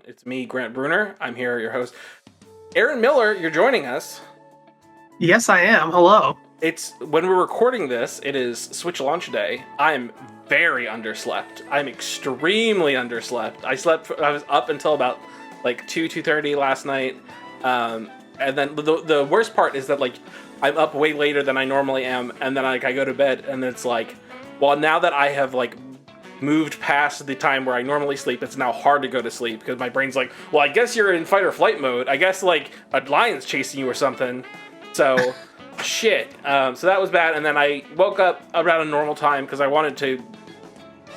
It's me, Grant Bruner. I'm here, your host. Aaron Miller, you're joining us. Yes, I am. Hello. It's when we're recording this, it is Switch launch day. I'm very underslept. I'm extremely underslept. I was up until about like 2:30 last night. And then the worst part is that like I'm up way later than I normally am, and then like I go to bed and it's like, well, now that I have like moved past the time where I normally sleep, it's now hard to go to sleep because my brain's like, well, I guess you're in fight or flight mode. I guess like a lion's chasing you or something. So shit. So that was bad. And then I woke up around a normal time because I wanted to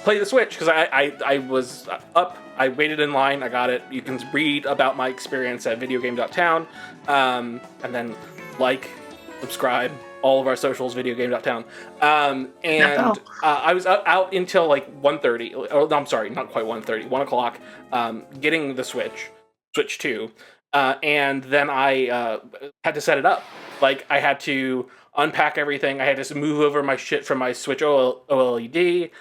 play the Switch because I was up. I waited in line. I got it. You can read about my experience at videogame.town. And then subscribe, all of our socials, videogame.town. I was out until like 1:30. Oh, no, I'm sorry, not quite 1:30. 1 o'clock, getting the Switch 2. And then I had to set it up. Like, I had to unpack everything. I had to move over my shit from my Switch OLED,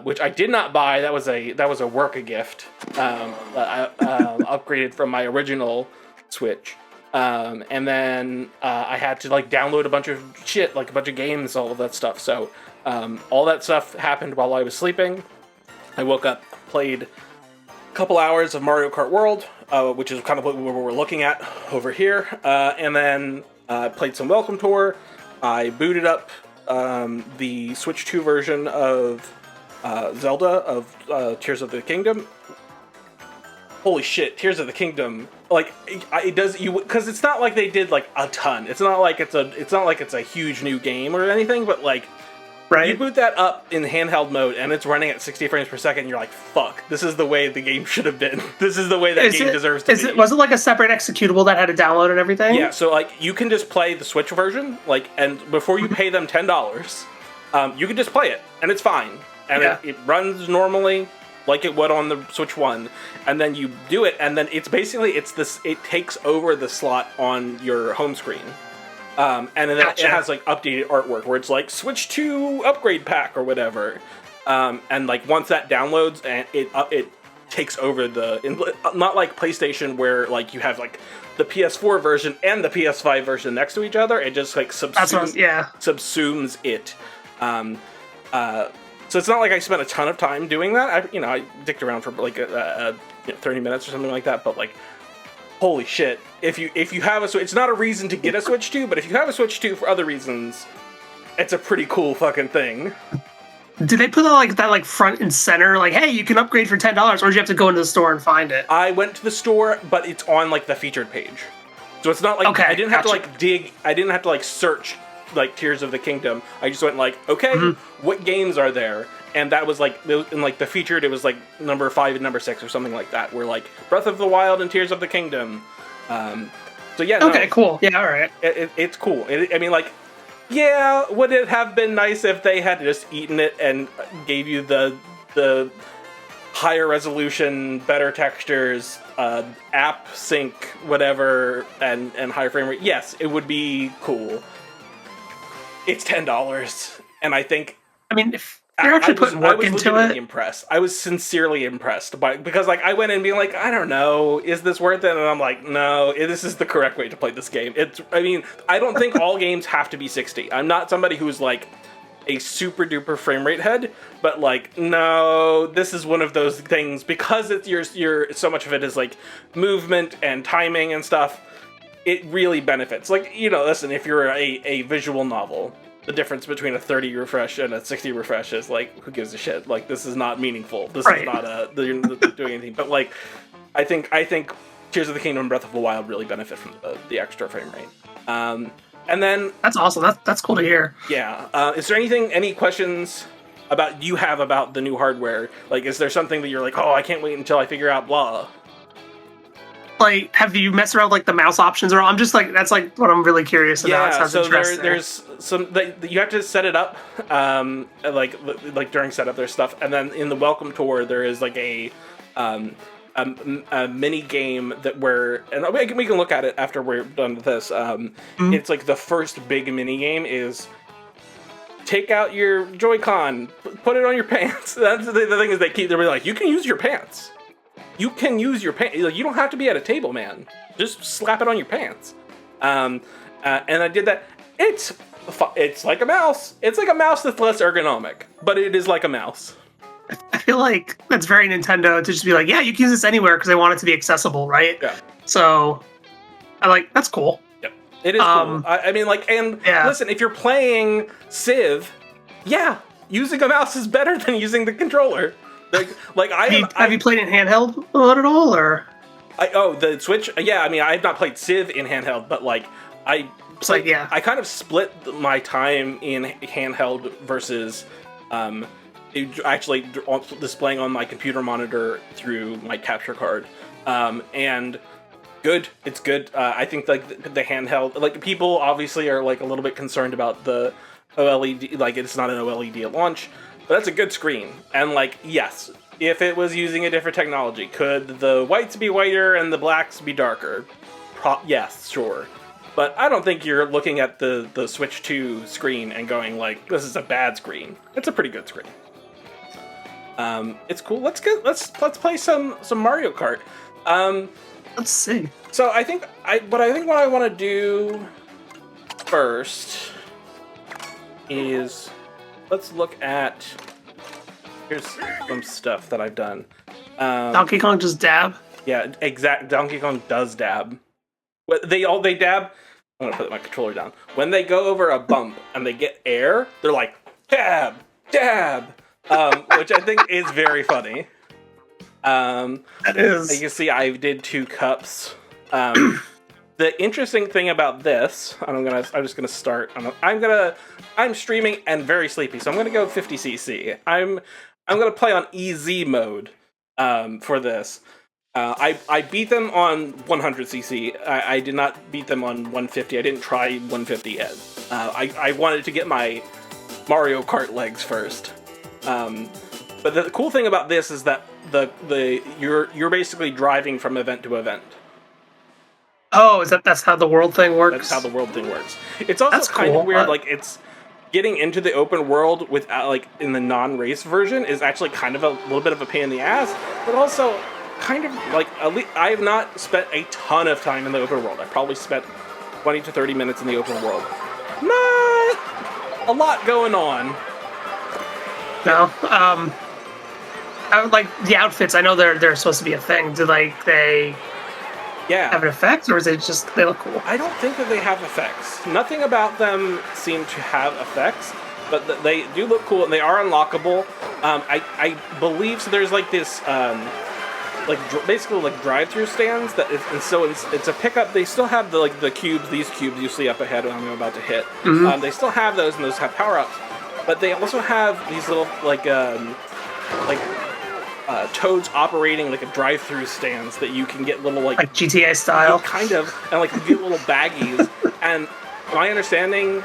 which I did not buy. That was a work gift. I upgraded from my original Switch. And then I had to like download a bunch of shit, like a bunch of games, all of that stuff. So all that stuff happened while I was sleeping. I woke up, played a couple hours of Mario Kart World, which is kind of what we're looking at over here. And then played some Welcome Tour. I booted up the Switch 2 version of Zelda of Tears of the Kingdom. Holy shit, Tears of the Kingdom. Like, it does, because it's not like they did like a ton. It's not like it's a huge new game or anything, but like, right? You boot that up in handheld mode and it's running at 60 frames per second and you're like, fuck, this is the way the game should have been. This is the way that game deserves to be. Was it like a separate executable that had to download and everything? Yeah, so like, you can just play the Switch version, like, and before you pay them $10, you can just play it, and it's fine. And it runs normally, like it would on the Switch 1, and then you do it, and then it takes over the slot on your home screen. And then it has like updated artwork where it's like Switch 2 upgrade pack or whatever. And like once that downloads, and it takes over not like PlayStation where like you have like the PS4 version and the PS5 version next to each other. It just like subsumes it. So it's not like I spent a ton of time doing that. I dicked around for like 30 minutes or something like that. But like, holy shit! If you have a Switch, it's not a reason to get a Switch 2. But if you have a Switch 2 for other reasons, it's a pretty cool fucking thing. Did they put that front and center? Like, hey, you can upgrade for $10, or did you have to go into the store and find it? I went to the store, but it's on like the featured page, so it's not like I didn't have to like dig. I didn't have to like search like Tears of the Kingdom. I just went like, okay, what games are there? And that was like, in like the featured, it was like number 5 and number 6 or something like that. Where like Breath of the Wild and Tears of the Kingdom. So yeah. Okay, cool. Yeah, all right. It's cool. I mean, like, yeah, would it have been nice if they had just eaten it and gave you the higher resolution, better textures, app sync, whatever, and higher frame rate? Yes, it would be cool. It's $10, and I think. I mean, if you're actually putting work into it. Impressed. I was sincerely impressed because like I went in being like, I don't know, is this worth it? And I'm like, no, this is the correct way to play this game. I don't think all games have to be 60. I'm not somebody who's like a super duper frame rate head, but like, no, this is one of those things because you're so much of it is like movement and timing and stuff. It really benefits. Like, listen, if you're a visual novel, the difference between a 30 refresh and a 60 refresh is like, who gives a shit? Like, this is not meaningful. This is not you're not doing anything. But like, I think Tears of the Kingdom and Breath of the Wild really benefit from the extra frame rate. And then that's awesome. That's cool to hear. Yeah. Is there any questions about the new hardware? Like, is there something that you're like, oh, I can't wait until I figure out blah? Like, have you messed around with like the mouse options? Or I'm just like, that's like what I'm really curious about. Yeah, so there's some you have to set it up, like during setup there's stuff, and then in the welcome tour there is like a mini game and we can look at it after we're done with this. It's like the first big mini game is take out your Joy-Con, put it on your pants. That's the thing is they're like, you can use your pants. you can use your pants. You don't have to be at a table, man. Just slap it on your pants. And I did that. It's like a mouse. It's like a mouse that's less ergonomic, but it is like a mouse. I feel like that's very Nintendo to just be like, yeah, you can use this anywhere because they want it to be accessible, right? Yeah. So, that's cool. Yep. It is cool. I mean, like, and listen, if you're playing Civ, yeah, using a mouse is better than using the controller. Have you played it in handheld at all, or? The Switch? Yeah, I mean, I've not played Civ in handheld, but like, I kind of split my time in handheld versus actually displaying on my computer monitor through my capture card. And good, it's good. I think like the handheld, like people obviously are like a little bit concerned about the OLED, like it's not an OLED at launch, but that's a good screen. And like, yes, if it was using a different technology, could the whites be whiter and the blacks be darker? Yes, sure. But I don't think you're looking at the Switch 2 screen and going like, this is a bad screen. It's a pretty good screen. It's cool. Let's play some Mario Kart. Let's see. So I think what I want to do first is let's look at, here's some stuff that I've done. Donkey Kong just dab. Yeah, exact. Donkey Kong does dab. They dab. I'm gonna put my controller down. When they go over a bump and they get air, they're like dab, dab, which I think is very funny. That is. You can see I did 2 cups. The interesting thing about this, and I'm just gonna start. I'm streaming and very sleepy, so I'm gonna go 50cc. I'm gonna play on EZ mode for this. I beat them on 100cc. I did not beat them on 150. I didn't try 150 yet. I wanted to get my Mario Kart legs first. But the cool thing about this is that you're basically driving from event to event. Oh, that's how the world thing works? That's how the world thing works. It's also kind of weird. Like it's getting into the open world without like in the non-race version is actually kind of a little bit of a pain in the ass, but also kind of like I have not spent a ton of time in the open world. I probably spent 20 to 30 minutes in the open world. Not a lot going on. No. I would like the outfits. I know they're supposed to be a thing. Do they have an effect, or is it just they look cool? I don't think that they have effects. Nothing about them seem to have effects, but they do look cool and they are unlockable. I believe so. There's like this basically like drive-through stands so it's a pickup. They still have the cubes. These cubes you see up ahead I'm about to hit. Mm-hmm. They still have those, and those have power-ups. But they also have these little Toads operating like a drive-through stands that you can get little like GTA style, kind of, and like you get little baggies. And my understanding,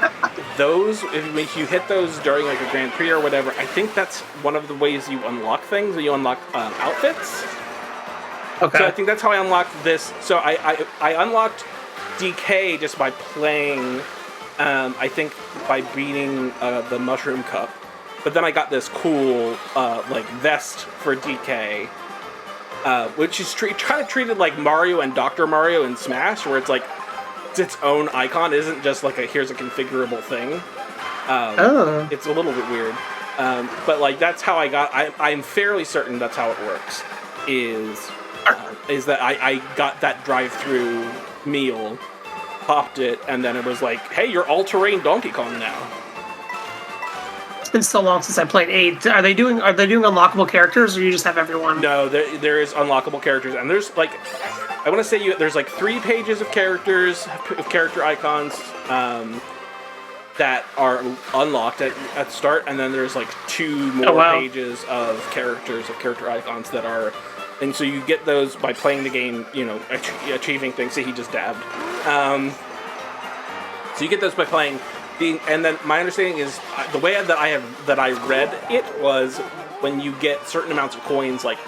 those if you hit those during like a Grand Prix or whatever, I think that's one of the ways you unlock things. You unlock outfits. Okay. So I think that's how I unlocked this. So I unlocked DK just by playing. I think by beating the Mushroom Cup. But then I got this cool vest for DK, which is kind of treated like Mario and Dr. Mario in Smash, where it's like it's its own icon. It isn't just like here's a configurable thing. It's a little bit weird, but like that's how I got. I'm fairly certain that's how it works. Is that I got that drive-through meal, popped it, and then it was like, hey, you're all-terrain Donkey Kong now. It's been so long since I played 8. Are they doing unlockable characters, or you just have everyone? No, there is unlockable characters, and there's like, I want to say there's like 3 pages of character icons that are unlocked at start, and then there's like 2 more pages of character icons that are, and so you get those by playing the game, achieving things. See, he just dabbed. So you get those by playing. And then my understanding is the way that I read it was when you get certain amounts of coins, like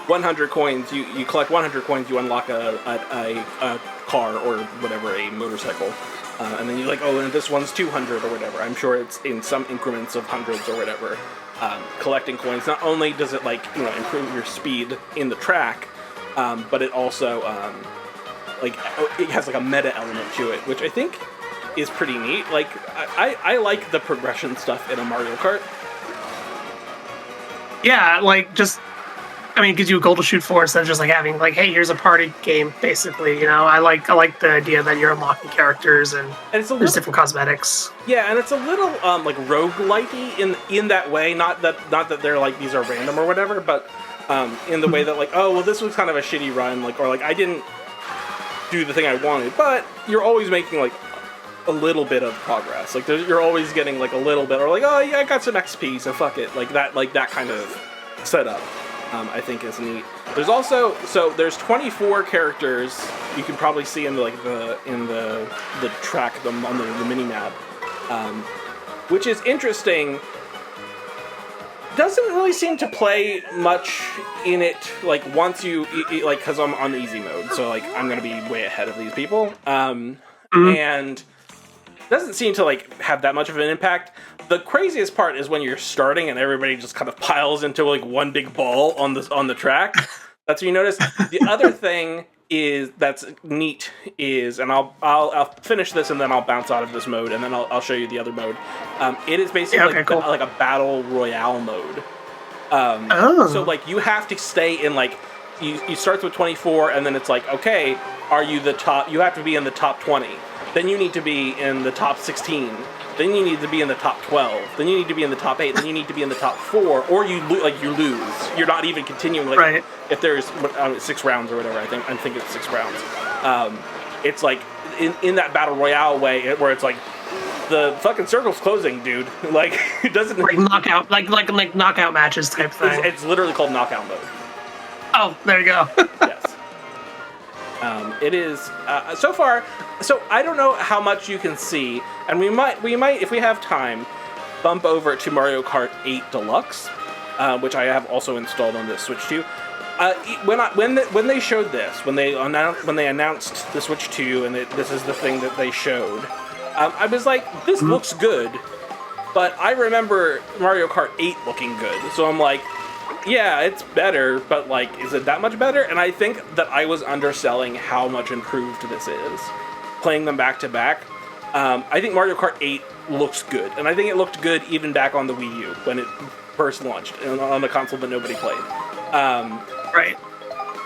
100 coins, you collect 100 coins, you unlock a car or whatever, a motorcycle, and then you're like, oh, and this one's 200 or whatever. I'm sure it's in some increments of hundreds or whatever. Collecting coins, not only does it improve your speed in the track, but it also like it has like a meta element to it, which I think is pretty neat. Like I like the progression stuff in a Mario Kart. Yeah, like just I mean, it gives you a goal to shoot for instead of just like having like, hey, here's a party game, basically. You know, I like the idea that you're unlocking characters and there's different cosmetics. Yeah, and it's a little like roguelike-y in that way. Not that they're like these are random or whatever, but in the way that like, oh well, this was kind of a shitty run, like, or like I didn't do the thing I wanted, but you're always making like a little bit of progress. Like you're always getting like a little bit, or like, oh yeah, I got some XP, so fuck it, like that kind of setup. I think is neat. There's also there's 24 characters you can probably see in the track on the mini map, which is interesting. Doesn't really seem to play much in it. Like once you like, because I'm on easy mode, so like I'm gonna be way ahead of these people, and doesn't seem to like have that much of an impact. The craziest part is when you're starting and everybody just kind of piles into like one big ball on the track. That's what you notice. The other thing is that's neat is, and I'll finish this and then I'll bounce out of this mode and then I'll show you the other mode. It is basically like a battle royale mode. So like you have to stay in like you start with 24 and then it's like, okay, are you the top? You have to be in the top 20. Then you need to be in the top 16. Then you need to be in the top 12. Then you need to be in the top 8. Then you need to be in the top 4, or you lose. You're not even continuing. Like right. If there's 6 rounds or whatever, I think it's 6 rounds. It's like in that battle royale way where it's like the fucking circle's closing, dude. Like it doesn't like knockout like knockout matches type thing. It's literally called knockout mode. Oh, there you go. Yes. It is so far. So I don't know how much you can see, and we might, if we have time, bump over to Mario Kart 8 Deluxe, which I have also installed on the Switch 2. When they showed this, when they announced the Switch 2, and this is the thing that they showed, I was like, this looks good, but I remember Mario Kart 8 looking good, so I'm like, yeah, it's better, but like, is it that much better? And I think that I was underselling how much improved this is. Playing them back to back, I think Mario Kart 8 looks good, and I think it looked good even back on the Wii U when it first launched on the console that nobody played. Right.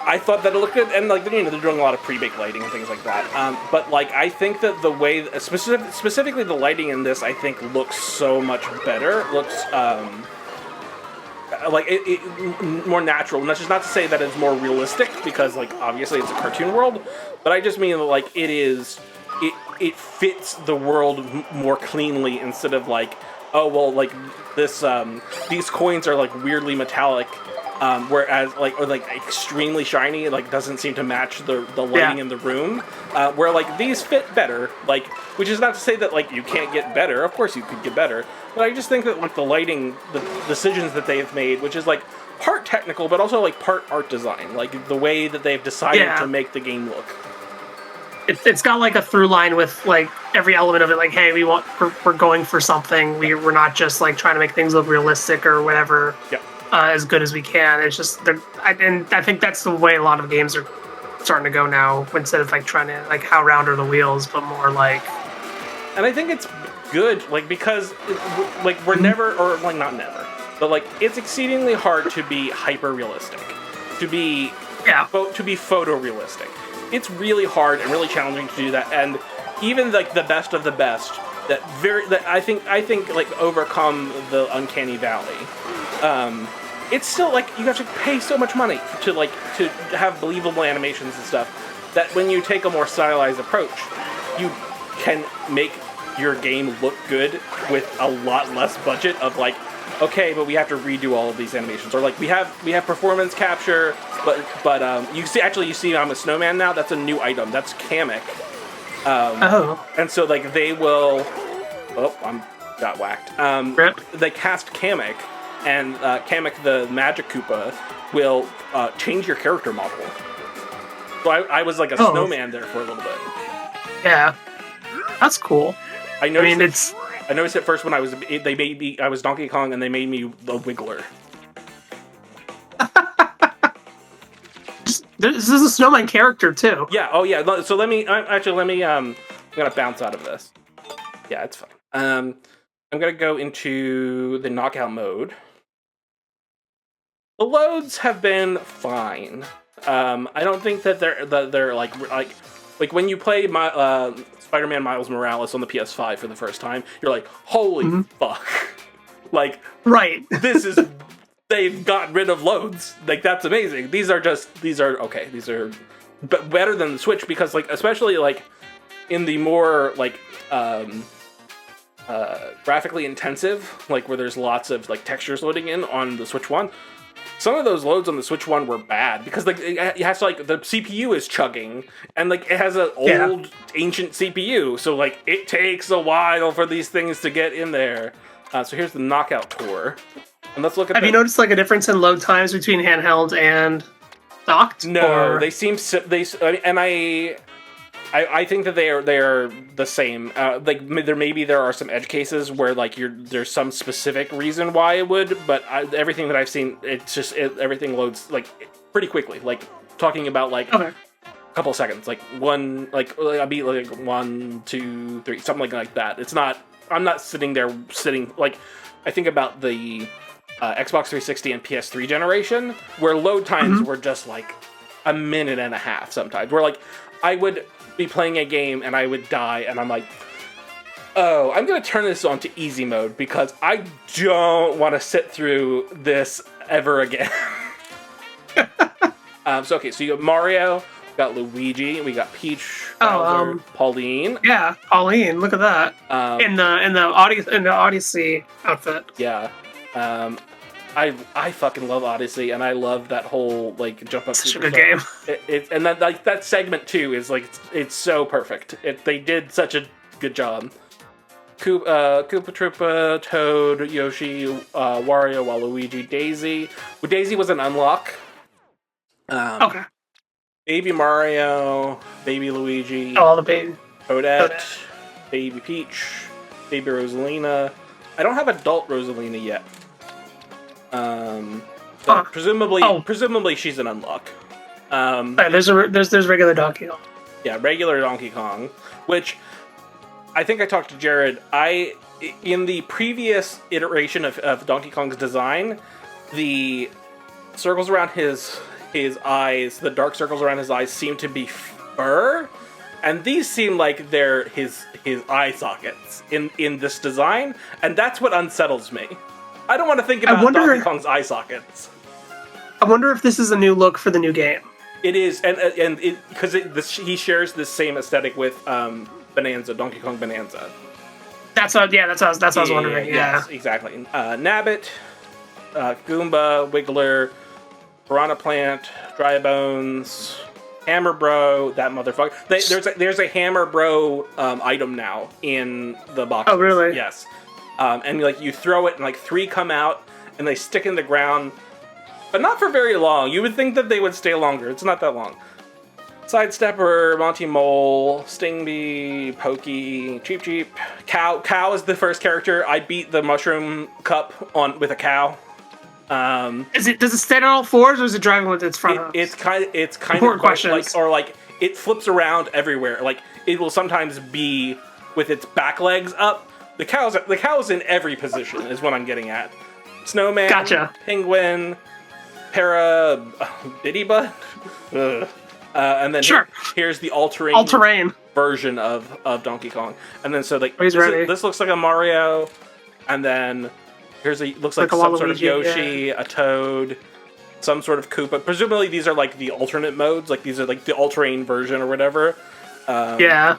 I thought that it looked good, and like they're doing a lot of pre-baked lighting and things like that. But like I think that the way, specifically the lighting in this, I think looks so much better. Looks like it more natural, and that's just not to say that it's more realistic, because like obviously it's a cartoon world, but I just mean that like it fits the world more cleanly, instead of like, oh well, like this these coins are like weirdly metallic, whereas like, or like extremely shiny, like doesn't seem to match the lighting in the room, where like these fit better, like, which is not to say that like you can't get better. Of course you could get better, but I just think that like the lighting, the decisions that they've made, which is like part technical but also like part art design, like the way that they've decided to make the game look. It's got like a through line with like every element of it. Like, hey, we're going for something. We're not just like trying to make things look realistic or whatever. Yep. As good as we can. It's just, and I think that's the way a lot of games are starting to go now. Instead of like trying to like how round are the wheels, but more like. And I think it's good, like, because like we're never, or like not never, but like it's exceedingly hard to be hyper realistic, to be photorealistic. It's really hard and really challenging to do that, and even like the best of the best that I think like overcome the uncanny valley. It's still like you have to pay so much money to have believable animations and stuff, that when you take a more stylized approach, you can make your game look good with a lot less budget of like, okay, but we have to redo all of these animations, or like we have performance capture, but you see I'm a snowman now. That's a new item. That's Kamek. And so like they will. Oh, got whacked. Rip. They cast Kamek, and Kamek the Magic Koopa will change your character model. So I was like a snowman there for a little bit. Yeah, that's cool. I noticed it first when I was Donkey Kong, and they made me a Wiggler. This is a Snowman character too. Yeah. Oh yeah. So let me I'm gonna bounce out of this. Yeah, it's fine. I'm gonna go into the knockout mode. The loads have been fine. I don't think that they're like when you play Spider-Man Miles Morales on the PS5 for the first time, you're like, holy fuck! Like, right? They've gotten rid of loads. Like, that's amazing. These are okay. These are better than the Switch because, like, especially like in the more like graphically intensive, like where there's lots of like textures loading in on the Switch 1. Some of those loads on the Switch 1 were bad because like it has to, like, the CPU is chugging and like it has an old ancient CPU, so like it takes a while for these things to get in there. So here's the knockout tour, and let's look at. Have you noticed like a difference in load times between handheld and docked? No, they seem and I think that they are the same. Like there are some edge cases where like there's some specific reason why it would, but everything that I've seen, everything loads like pretty quickly. Like talking about like a couple of seconds, like I'll be like 1, 2, 3, something like that. It's not. I'm not sitting like I think about the Xbox 360 and PS3 generation where load times were just like a minute and a half sometimes. Where like I would be playing a game and I would die and I'm like, oh, I'm gonna turn this on to easy mode because I don't want to sit through this ever again. So you got Mario, we got Luigi, we got Peach, Bowser, Pauline. Yeah, Pauline. Look at that in the Odyssey outfit. Yeah. I fucking love Odyssey, and I love that whole like jump up. Such a good game. And that like that segment too is like it's so perfect. They did such a good job. Koopa Troopa, Toad, Yoshi, Wario, Waluigi, Daisy. Well, Daisy was an unlock. Okay. Baby Mario, Baby Luigi. Oh, all the baby. Toadette, Baby Peach, Baby Rosalina. I don't have adult Rosalina yet. But presumably she's an unlock. There's regular Donkey Kong. Yeah, regular Donkey Kong, which I think I talked to Jared. In the previous iteration of Donkey Kong's design, the circles around his eyes, the dark circles around his eyes, seem to be fur, and these seem like they're his eye sockets in this design, and that's what unsettles me. I don't want to think about Donkey Kong's eye sockets. I wonder if this is a new look for the new game. It is, and because he shares the same aesthetic with Bonanza, Donkey Kong Bonanza. That's what I was wondering. Yeah, yes, exactly. Nabbit, Goomba, Wiggler, Piranha Plant, Dry Bones, Hammer Bro, that motherfucker. There's a Hammer Bro item now in the box. Oh, really? Yes. And like you throw it and like 3 come out and they stick in the ground, but not for very long. You would think that they would stay longer. It's not that long. Sidestepper, Monty Mole, Stingbee, Pokey, Cheep Cheep, Cow. Cow is the first character. I beat the Mushroom Cup with a cow. Does it stand on all fours or is it driving with its front? It's kind Important of questions. like it flips around everywhere. Like it will sometimes be with its back legs up. The cow's in every position is what I'm getting at. Snowman, gotcha. Penguin, Bitty Butt, and then here's the all-terrain version of Donkey Kong. And then so like this looks like a Mario, and then looks like some sort of Yoshi, a Toad, some sort of Koopa. Presumably these are like the alternate modes, like these are like the all-terrain version or whatever. Yeah.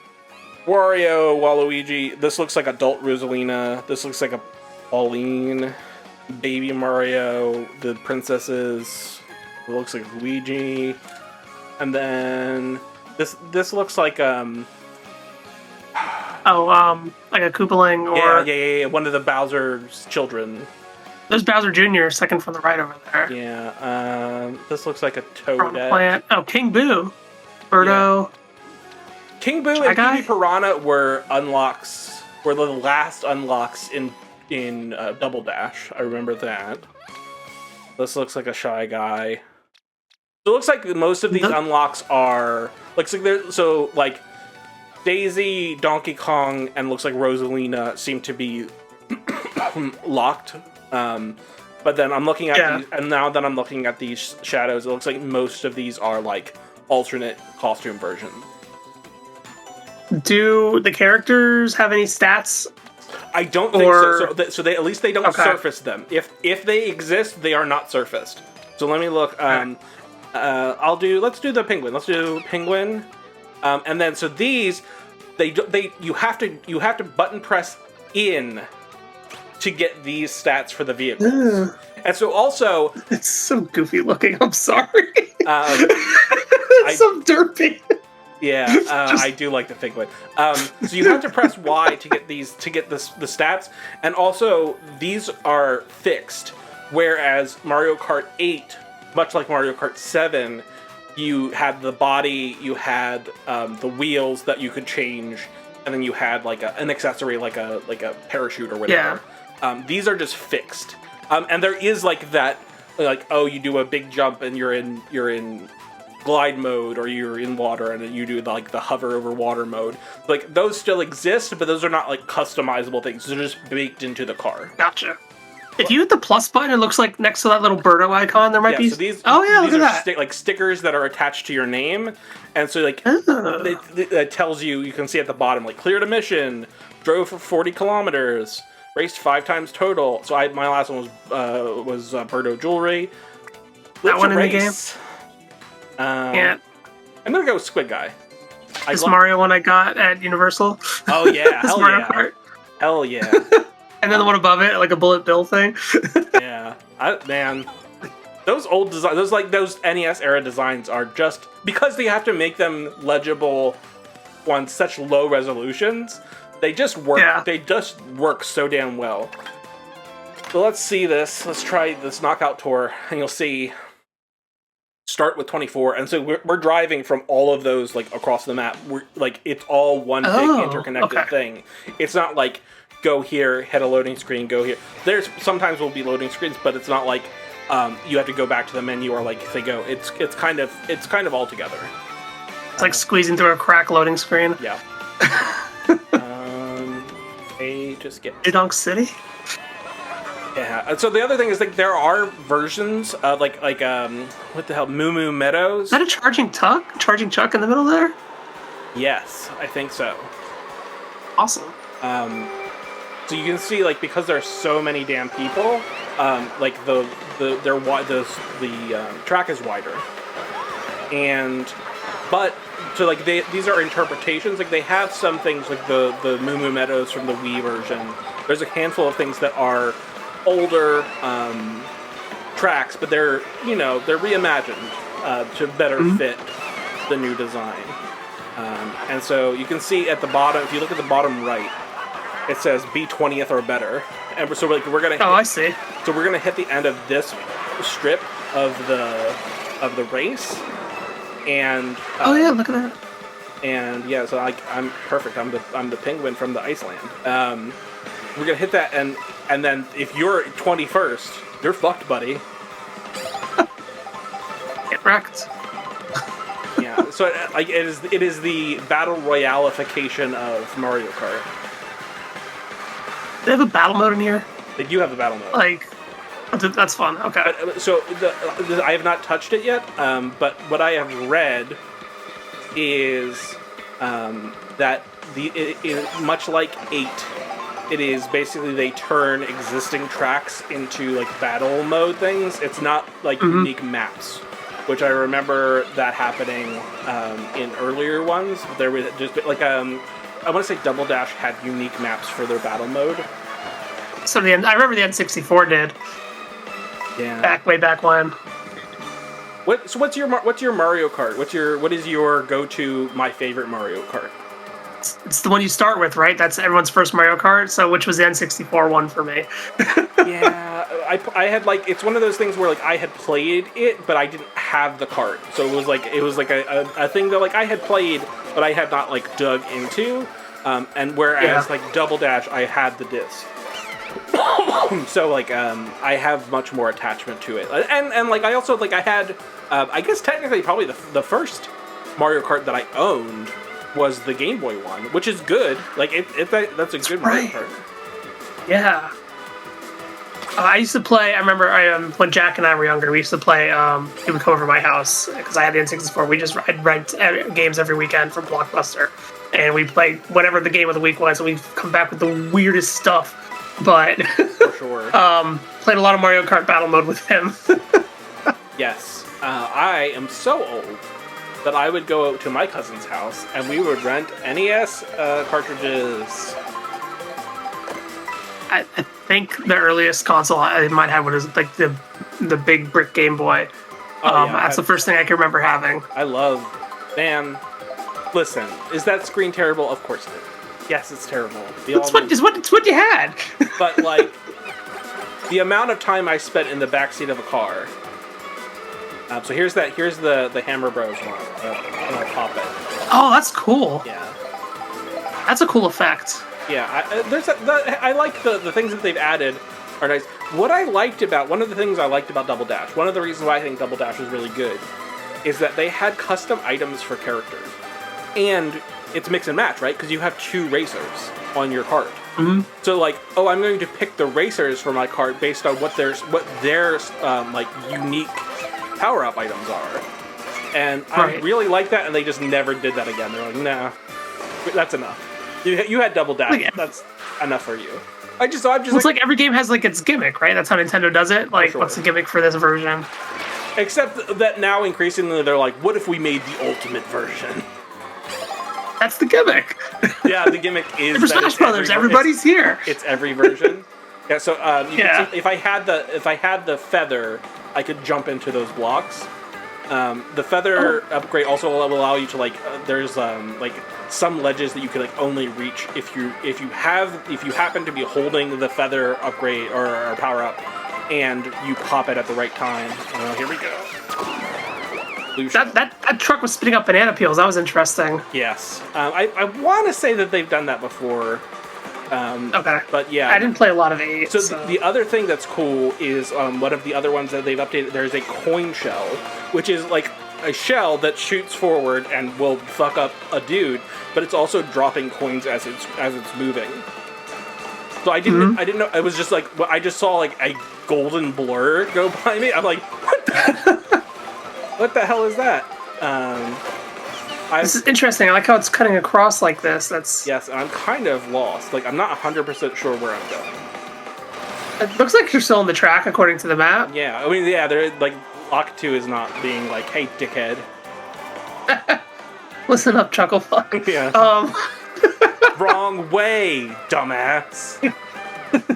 Wario, Waluigi. This looks like adult Rosalina. This looks like a Pauline. Baby Mario. The princesses. It looks like Luigi. And then this looks like like a Koopaling or yeah, one of the Bowser's children. There's Bowser Jr. second from the right over there. Yeah. This looks like a Toadette. Plant. Oh, King Boo, Birdo. Yeah. King Boo and PB Piranha were the last unlocks in Double Dash. I remember that. This looks like a Shy Guy. So it looks like most of these unlocks are like Daisy, Donkey Kong, and looks like Rosalina seem to be locked. But then I'm looking at these, and now that I'm looking at these shadows, it looks like most of these are like alternate costume versions. Do the characters have any stats? I don't think so. So they at least they don't surface them. If they exist, they are not surfaced. So let me look. Let's do the penguin. Let's do penguin. And then so these, you have to button press in to get these stats for the vehicle. And so also, it's so goofy looking. I'm sorry. It's so derpy. Yeah, I do like the penguin. So you have to press Y to get the stats, and also these are fixed. Whereas Mario Kart 8, much like Mario Kart 7, you had the body, you had the wheels that you could change, and then you had like an accessory like a parachute or whatever. Yeah. These are just fixed, and there is like that, like, oh, you do a big jump and you're in glide mode, or you're in water and then you do like the hover over water mode. Like those still exist, but those are not like customizable things. They're just baked into the car. Gotcha. If you hit the plus button, it looks like next to that little birdo icon, there might be. So these, look at that. Like stickers that are attached to your name, and so like it tells you. You can see at the bottom like cleared a mission, drove for 40 kilometers, raced 5 times total. So my last one was Birdo Jewelry. That one in the game. I'm gonna go with Squid Guy. This Mario one I got at Universal. Oh yeah, hell Mario Kart. Hell yeah. And then the one above it, like a bullet bill thing. Yeah, man, those old designs, those NES era designs are just because they have to make them legible on such low resolutions. They just work. Yeah. They just work so damn well. So let's see this. Let's try this knockout tour, and you'll see. Start with 24, and so we're driving from all of those like across the map. We're like it's all one big interconnected thing. It's not like go here, hit a loading screen, go here. There's sometimes will be loading screens, but it's not like you have to go back to the menu or like they go. It's kind of all together. It's like squeezing through a crack loading screen. Yeah. Just get Dunk City. Yeah. And so the other thing is like there are versions of like what the hell, Moo Moo Meadows. Is that a charging chuck in the middle there? Yes, I think so. Awesome. So you can see like because there's so many damn people, like the track is wider, but so like these are interpretations. Like they have some things like the Moo Moo Meadows from the Wii version. There's a handful of things that are older tracks, but they're reimagined to better fit the new design. And so you can see at the bottom, if you look at the bottom right, it says be 20th or better. And so we're gonna. I see. So we're gonna hit the end of this strip of the race, and look at that. And yeah, so I'm perfect. I'm the penguin from the Iceland. We're gonna hit that, and then if you're 21st, you're fucked, buddy. Get wrecked. Yeah, so like it is the battle royalification of Mario Kart. They have a battle mode in here. They do have a battle mode. Like, that's fun. Okay. So I have not touched it yet, but what I have read is that much like 8. It is basically they turn existing tracks into like battle mode things. It's not like unique maps, which I remember that happening in earlier ones. There was just like I want to say Double Dash had unique maps for their battle mode. So I remember the N64 did. Yeah. Way back when. What's your Mario Kart? What is your go-to my favorite Mario Kart? It's the one you start with, right? That's everyone's first Mario Kart. So which was the N64 one for me? Yeah, I had like it's one of those things where like I had played it, but I didn't have the cart. So it was like a thing that like I had played, but I had not like dug into. And whereas like Double Dash, I had the disc. So like I have much more attachment to it, and like I also like I had I guess technically probably the first Mario Kart that I owned was the Game Boy one, which is good. Like that's a good Mario Kart. Yeah. I used to play. I remember when Jack and I were younger, we used to play. He would come over to my house because I had the N64. I'd rent games every weekend from Blockbuster, and we played whatever the game of the week was, and we'd come back with the weirdest stuff. But For sure. played a lot of Mario Kart Battle Mode with him. Yes, I am so old that I would go to my cousin's house and we would rent NES cartridges. I think the earliest console I might have was like the big brick Game Boy. That's the first thing I can remember having. Man, listen, is that screen terrible? Of course it is. Yes, it's terrible. It's what you had. But like, the amount of time I spent in the backseat of a car. So here's the Hammer Bros one. I'll pop it. Oh, that's cool. Yeah. That's a cool effect. Yeah, I like the things that they've added are nice. One of the things I liked about Double Dash, one of the reasons why I think Double Dash was really good, is that they had custom items for characters. And it's mix and match, right? Because you have 2 racers on your cart. Mm-hmm. So like, I'm going to pick the racers for my cart based on what their like unique power-up items are. And I really like that, and they just never did that again. They're like, nah, that's enough. You had Double Dash. Yeah. That's enough for you. It's like every game has like its gimmick, right? That's how Nintendo does it. Like, what's the gimmick for this version? Except that now increasingly they're like, what if we made the ultimate version? That's the gimmick. Yeah, the gimmick is for Smash Brothers. Everybody's here. It's every version. Yeah. So can see, if I had the feather, I could jump into those blocks. The feather upgrade also will allow you to like. There's like some ledges that you can like only reach if you happen to be holding the feather upgrade or power up, and you pop it at the right time. Here we go. That truck was spitting up banana peels. That was interesting. Yes, I want to say that they've done that before. Okay, but yeah, I didn't play a lot of 8. So the other thing that's cool is one of the other ones that they've updated. There's a coin shell, which is like a shell that shoots forward and will fuck up a dude, but it's also dropping coins as it's moving. So I didn't know. It was just like I just saw like a golden blur go by me. I'm like, what the hell is that? This is interesting. I like how it's cutting across like this. Yes, I'm kind of lost. Like, I'm not 100% sure where I'm going. It looks like you're still on the track according to the map. Yeah, I mean, yeah, they're like, Lock 2 is not being like, hey, dickhead. Listen up, Chucklefuck. Yeah. Wrong way, dumbass.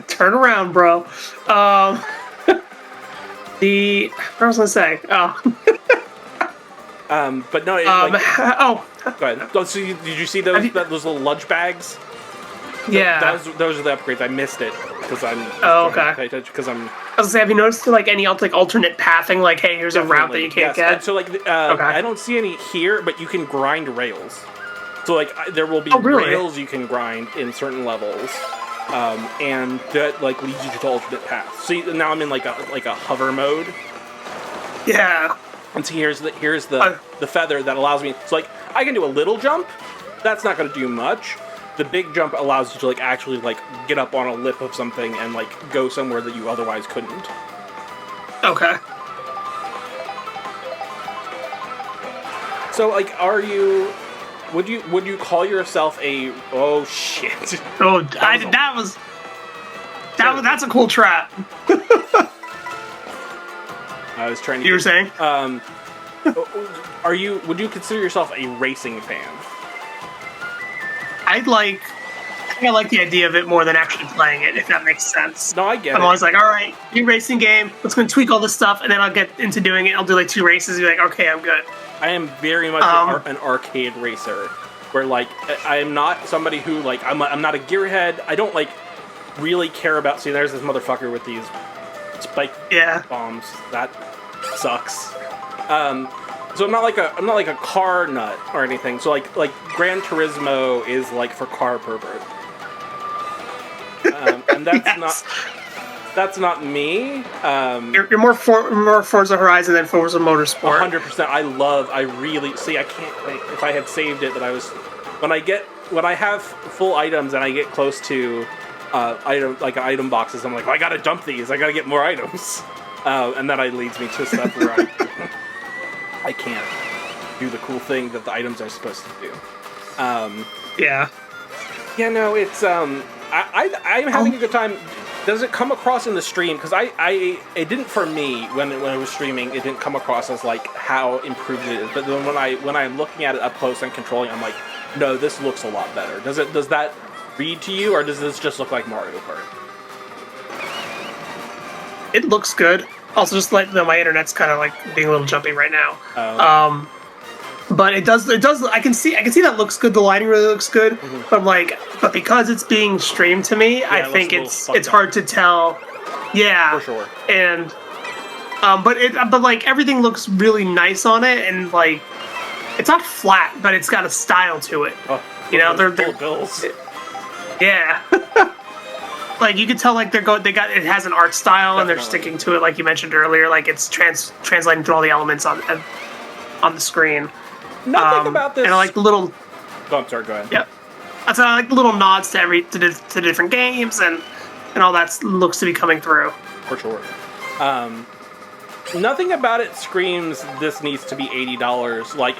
Turn around, bro. What was I gonna say? But no. Go ahead. Oh, so did you see those little lunch bags? Yeah. Those are the upgrades. I missed it because I'm. Okay. Because I'm. I was gonna say, have you noticed like any like alternate pathing? Like, hey, here's a route that you can't get. And so like, I don't see any here, but you can grind rails. So like, there will be rails you can grind in certain levels, and that like leads you to the alternate paths. See, now I'm in like a hover mode. Yeah. And so here's the feather that allows me. So like, I can do a little jump. That's not going to do much. The big jump allows you to like actually like get up on a lip of something and like go somewhere that you otherwise couldn't. Okay. So like, would you call yourself a? Oh shit! Oh, that's a cool trap. I was trying to. You were saying? Would you consider yourself a racing fan? I think I like the idea of it more than actually playing it, if that makes sense. No, I get it. I'm always like, all right, new racing game. Let's go and tweak all this stuff, and then I'll get into doing it. I'll do like 2 races, and be like, okay, I'm good. I am very much an arcade racer, where like I am not somebody who like I'm not a gearhead. I don't like really care about. See, there's this motherfucker with these spike bombs. That sucks. So I'm not like a car nut or anything. So like Gran Turismo is like for car pervert. And that's That's not me. You're more Forza Horizon than Forza Motorsport. 100%. I really see. I can't. Like, if I had saved it, that I was when I have full items and I get close to item boxes. I'm like, I gotta dump these. I gotta get more items, and that leads me to stuff where I can't do the cool thing that the items are supposed to do. Yeah. Yeah. No, it's I'm having a good time. Does it come across in the stream? Because it didn't for me when I was streaming. It didn't come across as like how improved it is. But then when I'm looking at it up close and controlling, I'm like, no, this looks a lot better. Does that read to you, or does this just look like Mario Kart? It looks good. Also, just like my internet's kind of like being a little jumpy right now. Oh. But it does. I can see that looks good. The lighting really looks good. Mm-hmm. But because it's being streamed to me, I think it's hard to tell. Yeah, for sure. And but like everything looks really nice on it, and like it's not flat, but it's got a style to it. Oh, they're bills. Yeah. Like you can tell, like it has an art style. Definitely. And they're sticking to it, like you mentioned earlier. Like it's translating through all the elements on the screen. Nothing about this. And I like the little. Oh, I'm sorry. Go ahead. Yep. I like the little nods to different games and all that looks to be coming through. For sure. Nothing about it screams this needs to be $80. Like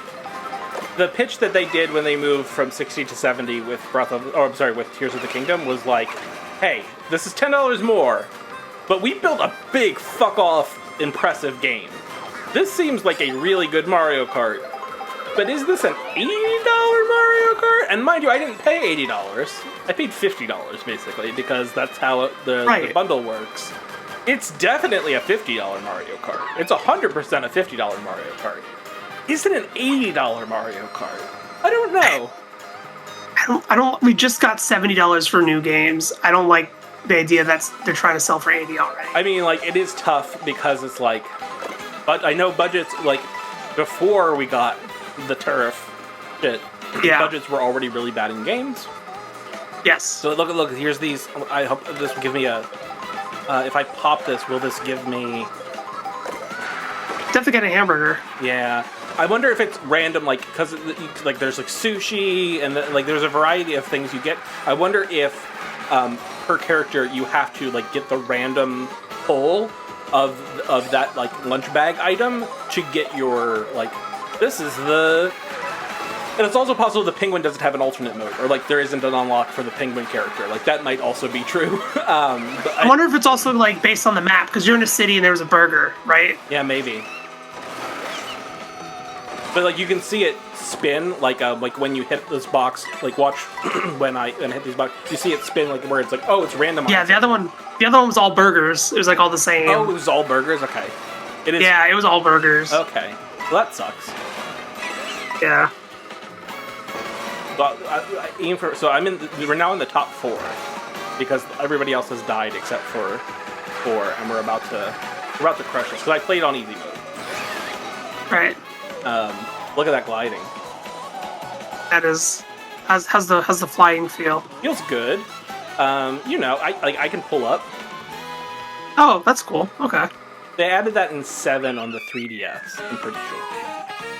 the pitch that they did when they moved from 60 to 70 with with Tears of the Kingdom was like, hey, this is $10 more, but we built a big fuck off impressive game. This seems like a really good Mario Kart. But is this an $80 Mario Kart? And mind you, I didn't pay $80. I paid $50 basically because that's how the bundle works. It's definitely a $50 Mario Kart. It's 100% a $50 Mario Kart. Is it an $80 Mario Kart? I don't know. I don't. We just got $70 for new games. I don't like the idea that they're trying to sell for $80 already. I mean, like it is tough because it's like, but I know budgets like before we got the turf shit. Yeah. Budgets were already really bad in games. Yes. So look. Here's these. I hope this will give me a. If I pop this, will this give me? Definitely get a hamburger. Yeah. I wonder if it's random, like because like there's like sushi and like there's a variety of things you get. I wonder if per character you have to like get the random pull of that like lunch bag item to get your like. This is the... And it's also possible the penguin doesn't have an alternate mode, or like there isn't an unlock for the penguin character. Like that might also be true. But I wonder if it's also like based on the map, because you're in a city and there was a burger, right? Yeah, maybe. But like you can see it spin, like when you hit this box, like watch when I hit these boxes, you see it spin like where it's like, oh, it's randomized. Yeah, the other one was all burgers. It was like all the same. Oh, it was all burgers? Okay. It is. Yeah, it was all burgers. Okay. Well, that sucks. Yeah. But we're now in the top 4 because everybody else has died except for 4, and we're about to crush this because I played on easy mode. Right. Look at that gliding. That is. How's the flying feel? Feels good. I can pull up. Oh, that's cool. Okay. They added that in 7 on the 3DS. I'm pretty sure.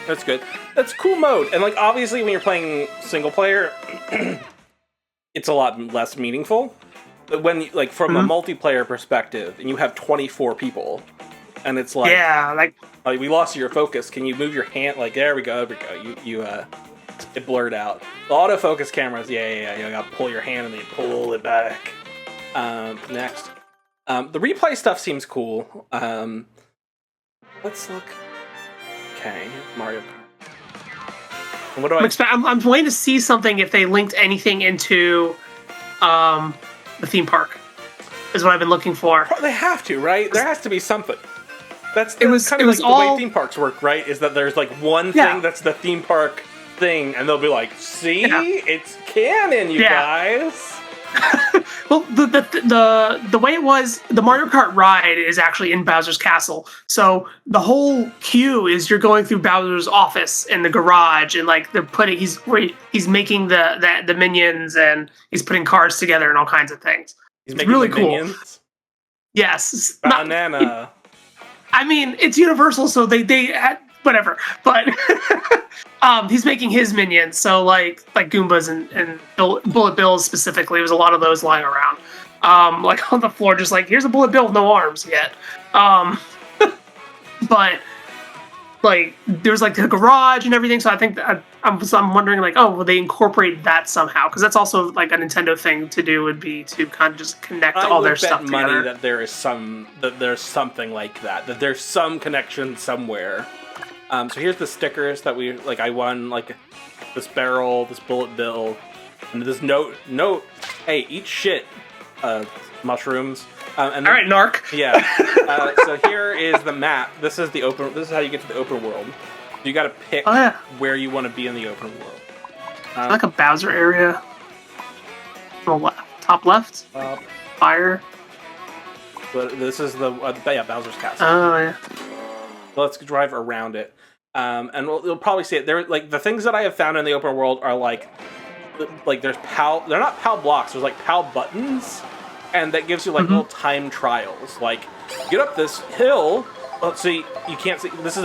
That's good. That's cool mode. And like obviously when you're playing single player, it's a lot less meaningful. But when like from a multiplayer perspective, and you have 24 people, and it's like like we lost your focus. Can you move your hand? Like there we go. You it blurred out. The autofocus cameras. Yeah. You gotta pull your hand and then pull it back. Next, the replay stuff seems cool. Let's look. Okay, Mario Kart. And what do I'm waiting to see something if they linked anything into the theme park. Is what I've been looking for. They have to, right? There has to be something. That's kind of like the way theme parks work, right? Is that there's like one thing that's the theme park thing, and they'll be like, "See, it's canon, you guys." Well, the way it was, the Mario Kart ride is actually in Bowser's castle. So the whole queue is you're going through Bowser's office in the garage, and like he's making the minions, and he's putting cars together and all kinds of things. He's making really cool. Minions? Yes, Banana. I mean, it's Universal, so they had whatever. But he's making his minions, so like Goombas and Bullet Bills specifically. There's a lot of those lying around, like on the floor, just like here's a Bullet Bill with no arms yet. But like there's like the garage and everything, so I think that I'm wondering like, oh, will they incorporate that somehow? Because that's also like a Nintendo thing to do, would be to kind of just connect all their stuff together. I would bet money that there's something like that there's some connection somewhere. So here's the stickers that I won, like this barrel, this Bullet Bill, and this note. Hey, eat shit, mushrooms. And then, all right, Narc. Yeah. So here is the map. This is how you get to the open world. You got to pick where you want to be in the open world. Like a Bowser area. Top left. Fire. But this is the Bowser's castle. Oh yeah. So let's drive around it, and you'll probably see it. There, like the things that I have found in the open world are like there's PAL. They're not PAL blocks. There's like PAL buttons. And that gives you like little time trials, like get up this hill. Let's see, you can't see. This is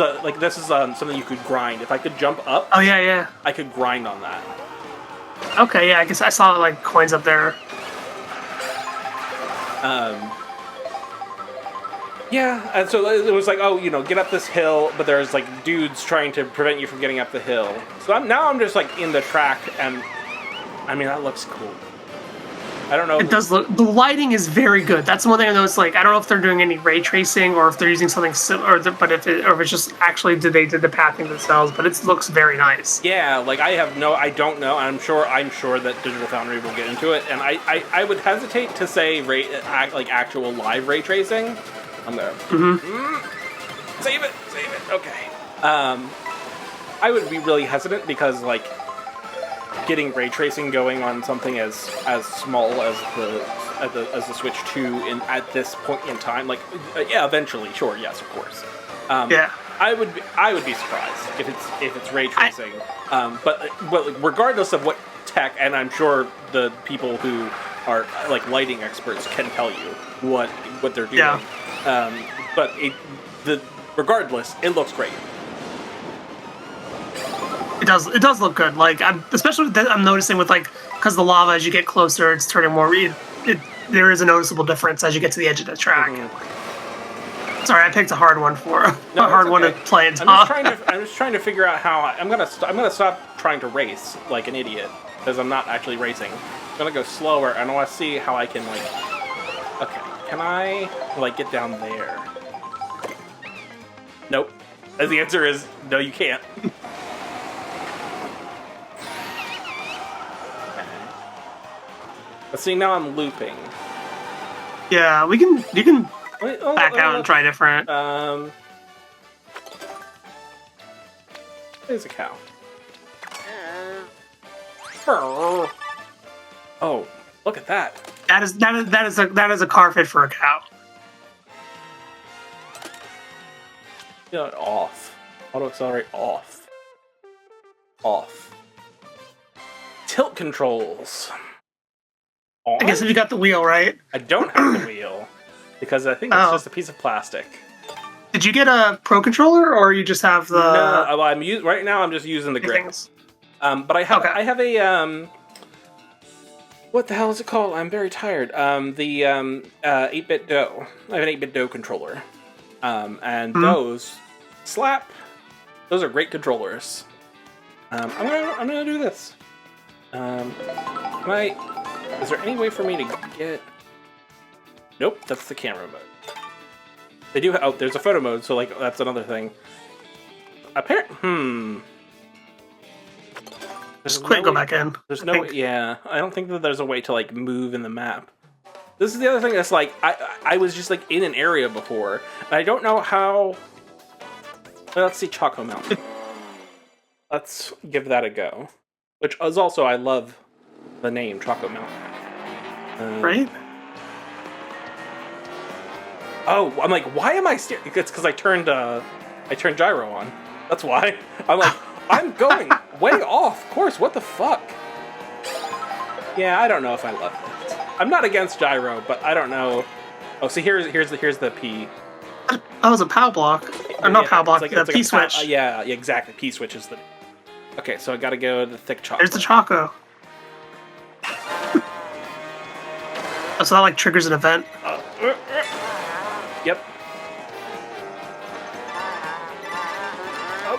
something you could grind. If I could jump up, oh yeah, I could grind on that. Okay, yeah, I guess I saw like coins up there. Yeah, and so it was like, oh, get up this hill, but there's like dudes trying to prevent you from getting up the hill. So I'm just like in the track, and I mean that looks cool. I don't know. It does look. The lighting is very good. That's one thing I noticed. Like, I don't know if they're doing any ray tracing or if they're using something similar, or if it's just actually did the pathing themselves. But it looks very nice. Yeah, like I don't know. I'm sure that Digital Foundry will get into it, and I would hesitate to say actual live ray tracing. I'm gonna save it. Okay. I would be really hesitant because like, getting ray tracing going on something as small as the Switch 2 at this point in time, like eventually, sure, yes, of course. Yeah, I would be surprised if it's ray tracing. But regardless of what tech, and I'm sure the people who are like lighting experts can tell you what they're doing. Yeah. But regardless, it looks great. It does look good. Like especially I'm noticing with like because the lava as you get closer, it's turning more. There is a noticeable difference as you get to the edge of the track. Mm-hmm. Sorry, I picked a hard one to play in top. I'm just trying to figure out how I'm gonna stop trying to race like an idiot because I'm not actually racing. I'm gonna go slower, and I want to see how I can like. Okay, can I like get down there? Nope. As the answer is no, you can't. But see, now I'm looping. Yeah, you can back out and try different. There's a cow. Oh, look at that. That is a car fit for a cow. Off. Auto accelerate off. Off. Tilt controls. On? I guess if you got the wheel, right? I don't have the wheel because I think it's just a piece of plastic. Did you get a Pro controller, or you just have the? No, right now I'm just using the grip. But I have a what the hell is it called? I'm very tired. The 8-bit Do. I have an 8-bit Do controller, and those slap. Those are great controllers. I'm gonna do this. Is there any way for me to get? Nope, that's the camera mode. They do. Oh, there's a photo mode, so like that's another thing. Just quick, go back in. There's no. Yeah, I don't think that there's a way to like move in the map. This is the other thing that's like I was just like in an area before, and I don't know how. Well, let's see Choco Mountain. Let's give that a go. Which is also I love the name Choco Mountain. Right? Oh, I'm like, why am I steering? It's because I turned gyro on. That's why. I'm like, I'm going way off course. What the fuck? Yeah, I don't know if I love it. I'm not against gyro, but I don't know. Oh, see, here's the P. That was a POW block. Or not POW block, the P switch. Yeah, exactly. P switch is the... Okay, so I gotta go to the thick chocolate. There's the Choco. Oh, so that like triggers an event. Yep.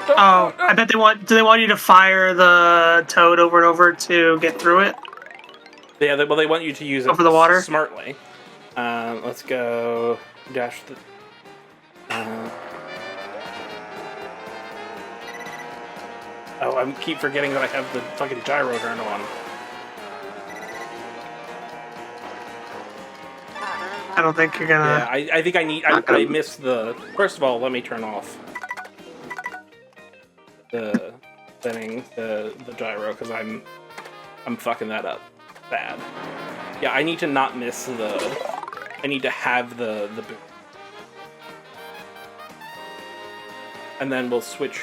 Oh, I bet they want... Do they want you to fire the Toad over and over to get through it? Yeah, well, they want you to use it over the water smartly. Let's go dash the... Oh, I keep forgetting that I have the fucking gyro turned on. I don't think you're gonna... Yeah, I think I need... I missed the... First of all, let me turn off the setting, the gyro, because I'm fucking that up bad. Yeah, I need to not miss the... I need to have the boot. And then we'll switch...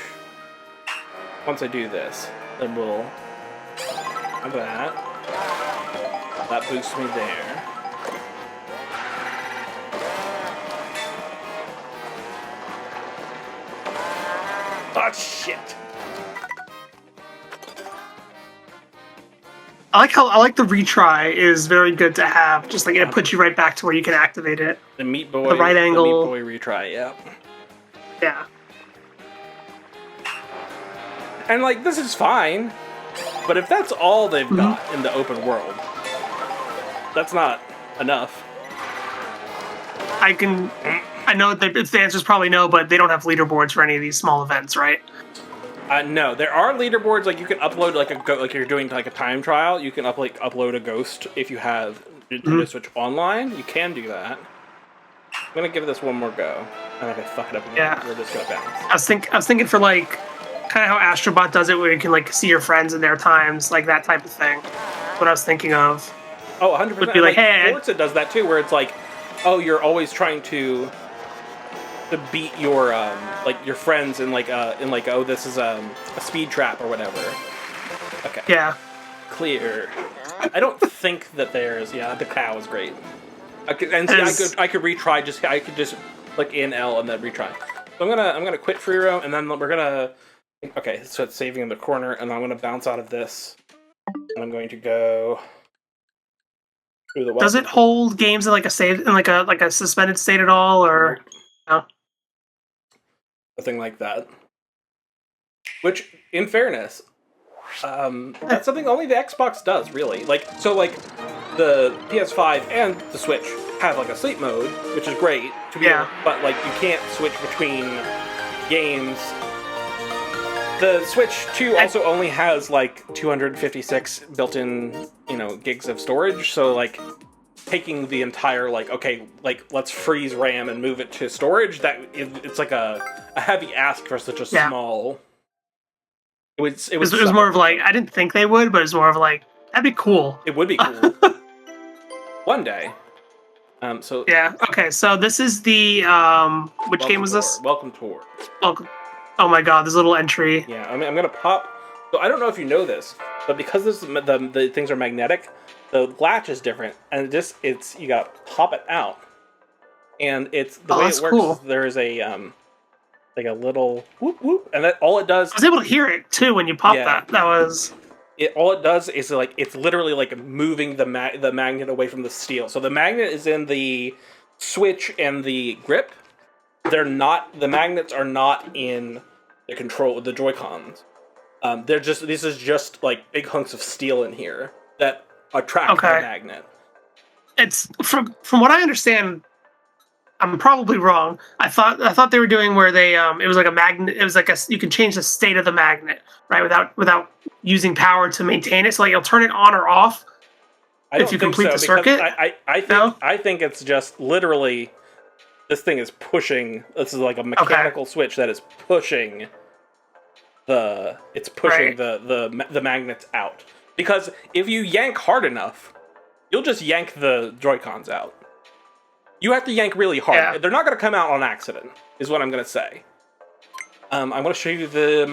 Once I do this, then we'll have that. That boosts me there. Oh, shit! I like the retry is very good to have. Just like it puts you right back to where you can activate it. The Meat Boy, the right angle. The Meat Boy retry, yeah. Yeah. And like this is fine, but if that's all they've got in the open world, that's not enough. I know that the answer's probably no, but they don't have leaderboards for any of these small events, right? No, there are leaderboards. Like you can upload like you're doing like a time trial. You can upload a ghost if you have Nintendo Switch Online. You can do that. I'm gonna give this one more go, and if I fuck it up again, we're just gonna bounce. I was thinking for like kind of how Astrobot does it, where you can like see your friends in their times, like that type of thing. That's what I was thinking of. Oh, 100%. Would be like, hey, Forza does that too, where it's like, oh, you're always trying to beat your like your friends in like oh, this is a speed trap or whatever. Okay. Yeah. Clear. I don't think that there's the cow is great. I could retry. I could just click in L and then retry. So I'm gonna quit free roam, and then we're gonna. Okay, so it's saving in the corner, and I'm gonna bounce out of this, and I'm going to go. Through the Does it hold games in like a save in like a suspended state at all, or no? Nothing like that. Which, in fairness, that's something only the Xbox does, really. Like the PS5 and the Switch have like a sleep mode, which is great to be able, but like you can't switch between games. The Switch 2 also only has like 256 built-in, gigs of storage, so like taking the entire let's freeze RAM and move it to storage, it's like a heavy ask for such a small. It was more of like, I didn't think they would, but it's more of like, that'd be cool. It would be cool. One day. So yeah. Okay. So this is the which game was this? Welcome Tour. Welcome. Oh my god, this little entry. Yeah, I mean, I'm gonna pop. So I don't know if you know this, but because the things are magnetic, the latch is different, and you gotta pop it out, and it's the way it works. Cool. Is there's a like a little whoop whoop, and that all it does. I was able to hear it too when you popped that. That was. All it does is like it's literally like moving the magnet away from the steel. So the magnet is in the Switch and the grip. They're not. The magnets are not in the control of the Joy-Cons. This is just like big hunks of steel in here that attract the magnet. It's from what I understand. I'm probably wrong. I thought they were doing where they it was like a magnet. It was like you can change the state of the magnet, right, without using power to maintain it. So like you'll turn it on or off if you complete the circuit. I think it's just literally. This thing is pushing. This is like a mechanical switch that is pushing the magnets out. Because if you yank hard enough, you'll just yank the Joy-Cons out. You have to yank really hard. Yeah. They're not going to come out on accident, is what I'm going to say. I'm going to show you the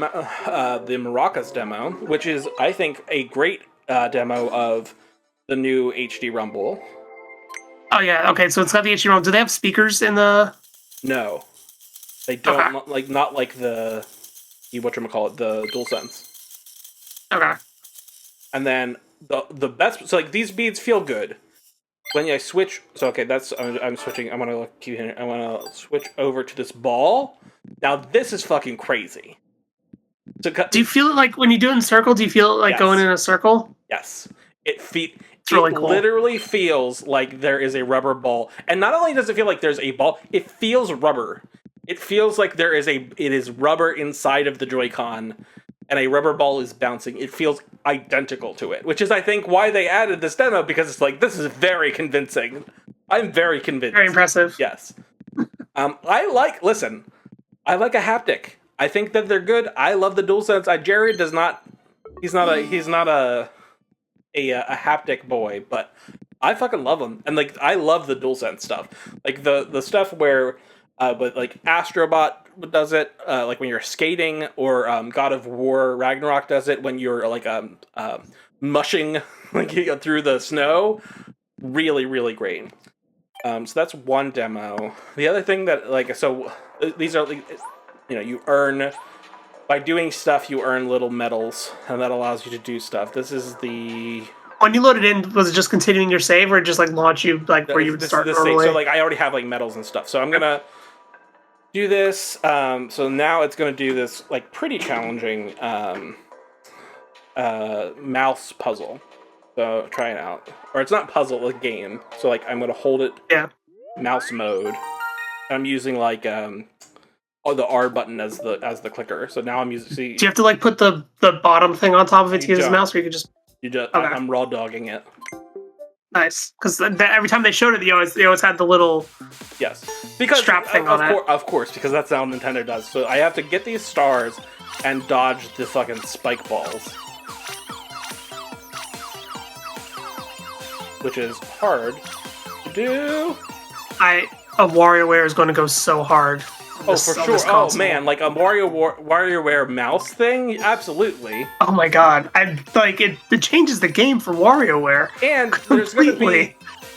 Maracas demo, which is, I think, a great demo of the new HD Rumble. Oh yeah, okay. So it's got the HDMI. Do they have speakers in the? No, they don't. Okay. Like not like the whatchamacallit, the DualSense. Okay. And then the best, so like these beads feel good when I switch. So okay, that's I'm switching. I'm gonna keep hitting. I want to switch over to this ball. Now this is fucking crazy. So Do you feel it like when you do it in circle? Do you feel it like Yes. going in a circle? Yes, It's really cool. Literally feels like there is a rubber ball, and not only does it feel like there's a ball, it feels rubber. It feels like it is rubber inside of the Joy-Con, and a rubber ball is bouncing. It feels identical to it, which is, I think, why they added this demo, because it's like, this is very convincing. I'm very convinced. Very impressive. Yes. Listen, I like a haptic. I think that they're good. I love the DualSense. Jared does not, he's not a haptic boy, but I fucking love them. And like, I love the DualSense stuff. Like the stuff where, but like Astrobot does it, like when you're skating, or God of War Ragnarok does it when you're like mushing like through the snow. Really, really great. So that's one demo. The other thing that these are like, you earn by doing stuff. You earn little medals, and that allows you to do stuff. This is the. When you load it in, was it just continuing your save, or just like launch you like where you would start normally? So like I already have like medals and stuff. So I'm gonna do this. So now it's gonna do this like pretty challenging mouse puzzle. So try it out, or it's not puzzle, a game. So like I'm gonna hold it. Yeah. Mouse mode. I'm using like the R button as the clicker. So now I'm using. See, do you have to like put the bottom thing on top of it to use the mouse, or you could just? You just. Okay. I'm raw dogging it. Nice, because every time they showed it, they always had the little because strap thing on it. Of course, because that's how Nintendo does. So I have to get these stars and dodge the fucking spike balls, which is hard to do. WarioWare is going to go so hard. For sure. Oh man, like a WarioWare mouse thing, absolutely. Oh my god, it changes the game for WarioWare. And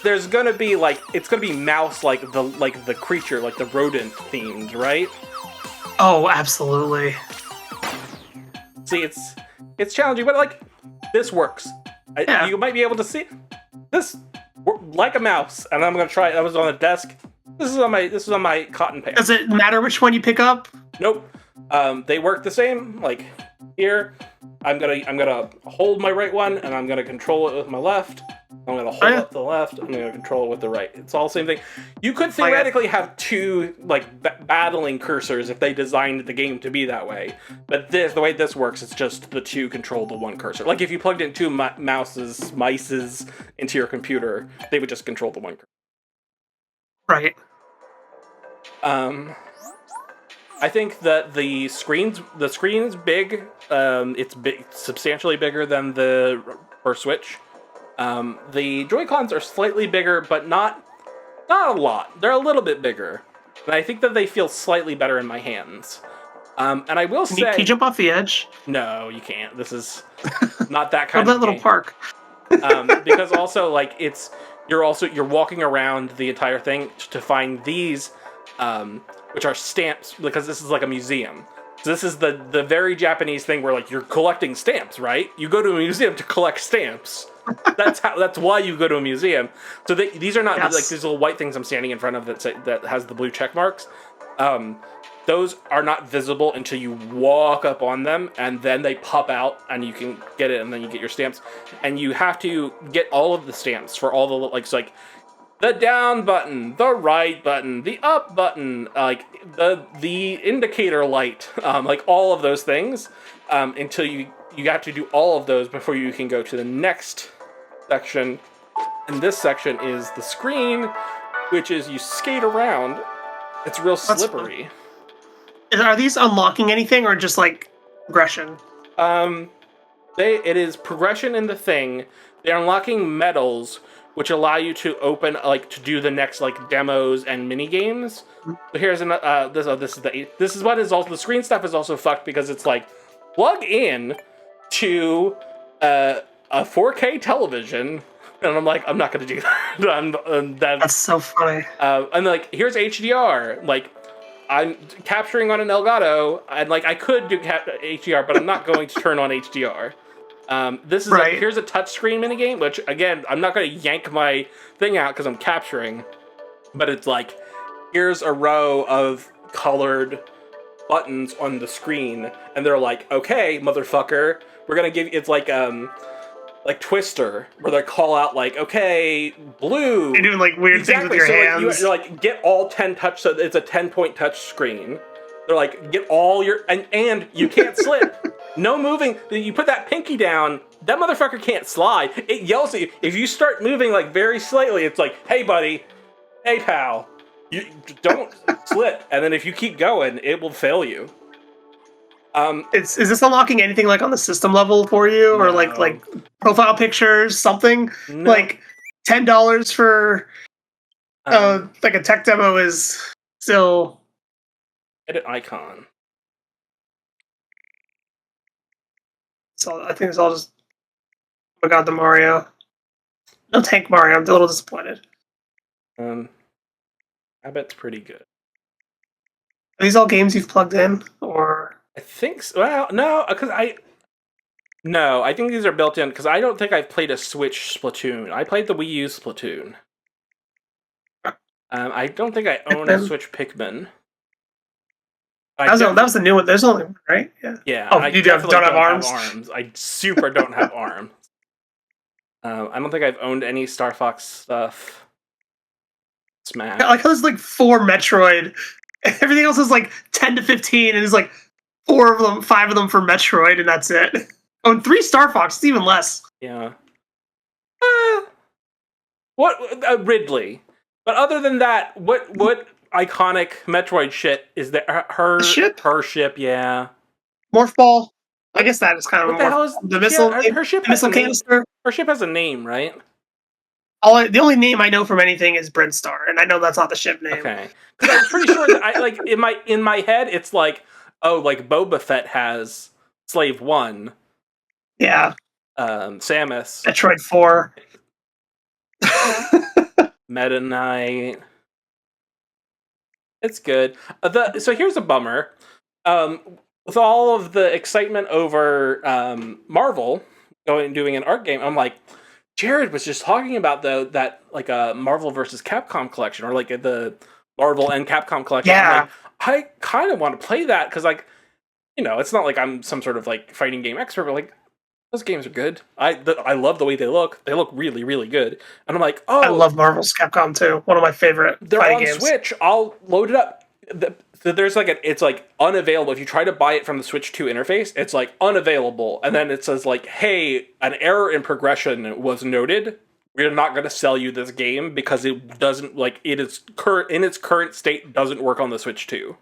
there's gonna be like, it's gonna be mouse like the creature, like the rodent themed, right? Oh, absolutely. See, it's challenging, but like this works. Yeah. You might be able to see this like a mouse, and I'm gonna try it. I was on a desk. This is on my cotton pants. Does it matter which one you pick up? Nope. They work the same. Like here, I'm gonna hold my right one, and I'm gonna control it with my left. I'm gonna hold up the left. I'm gonna control it with the right. It's all the same thing. You could theoretically have two like battling cursors if they designed the game to be that way. But the way this works, it's just the two control the one cursor. Like if you plugged in two mices into your computer, they would just control the one cursor. Right. I think that the screen's big. It's big, substantially bigger than the first Switch. The Joy-Cons are slightly bigger, but not a lot. They're a little bit bigger, but I think that they feel slightly better in my hands. And I will say, can you jump off the edge? No, you can't. This is not that kind of that little game. Park. Because also like you're walking around the entire thing to find these, which are stamps, because this is like a museum. So this is the very Japanese thing where like you're collecting stamps, right? You go to a museum to collect stamps. That's why you go to a museum. So these are not like these little white things I'm standing in front of that has the blue check marks. Those are not visible until you walk up on them, and then they pop out, and you can get it, and then you get your stamps. And you have to get all of the stamps for all the so like the down button, the right button, the up button, like the indicator light, like all of those things, until you have to do all of those before you can go to the next section. And this section is the screen, which is you skate around. It's real slippery. Are these unlocking anything, or just like progression? It is progression in the thing. They're unlocking medals, which allow you to open to do the next like demos and mini games. So here's this is what is also the screen stuff is also fucked, because it's like plug in to a 4K television And I'm like, I'm not going to do that. That's so funny. And like, here's HDR. Like, I'm capturing on an Elgato, and like, I could do HDR, but I'm not going to turn on HDR. This is Right. here's a touchscreen minigame, which again, I'm not going to yank my thing out because I'm capturing, but it's like, here's a row of colored buttons on the screen, and they're like, okay, motherfucker, we're gonna give it's like Twister, where they call out like, okay, blue. You're doing like weird things with your hands. Like, you're like, get all 10 touch, so it's a 10-point touch screen. They're like, get all your and you can't slip. No moving. You put that pinky down, that motherfucker can't slide. It yells at you. If you start moving like very slightly, it's like, hey buddy, hey pal, you don't slip. And then if you keep going, it will fail you. Is this unlocking anything like on the system level for you, or No. like profile pictures, something? No. Like $10 for like a tech demo is still. Edit icon. So I think it's all just. Oh my god, the Mario. No Tank Mario. I'm a little disappointed. I bet it's pretty good. Are these all games you've plugged in, or? I think so. Well, no, because No, I think these are built in, because I don't think I've played a Switch Splatoon. I played the Wii U Splatoon. I don't think I own a Switch Pikmin. That was the new one. There's only one, right? Yeah. Yeah. Oh, I you definitely don't have arms? I super don't have arms. I don't think I've owned any Star Fox stuff. Smash. I like how there's like 4 Metroid. Everything else is like 10 to 15, and there's like 4 of them, 5 of them for Metroid, and that's it. Oh, and 3 Star Fox, it's even less. Yeah. What Ridley? But other than that, what iconic Metroid shit is there? Her ship, yeah. Morph Ball. I guess that is kind of What the hell is the missile. Her ship the missile canister. Her ship has a name, right? The only name I know from anything is Brinstar, and I know that's not the ship name. Okay, because I'm pretty sure that I like in my head it's like, oh, like Boba Fett has Slave 1. Yeah. Samus. Metroid 4. Meta Knight. It's good. So here's a bummer. With all of the excitement over Marvel doing an art game, I'm like, Jared was just talking about that like a Marvel versus Capcom collection, or like the Marvel and Capcom collection. Yeah. I'm like, I kind of want to play that, because like, it's not like I'm some sort of like fighting game expert, but like, those games are good. I love the way they look. They look really, really good. And I'm like, oh, I love Marvel's Capcom 2. One of my favorite fighting games. They're on Switch. I'll load it up. There's like it's like unavailable. If you try to buy it from the Switch 2 interface, it's like unavailable. And then it says like, hey, an error in progression was noted. We're not going to sell you this game because it doesn't, like, it is in its current state doesn't work on the Switch 2.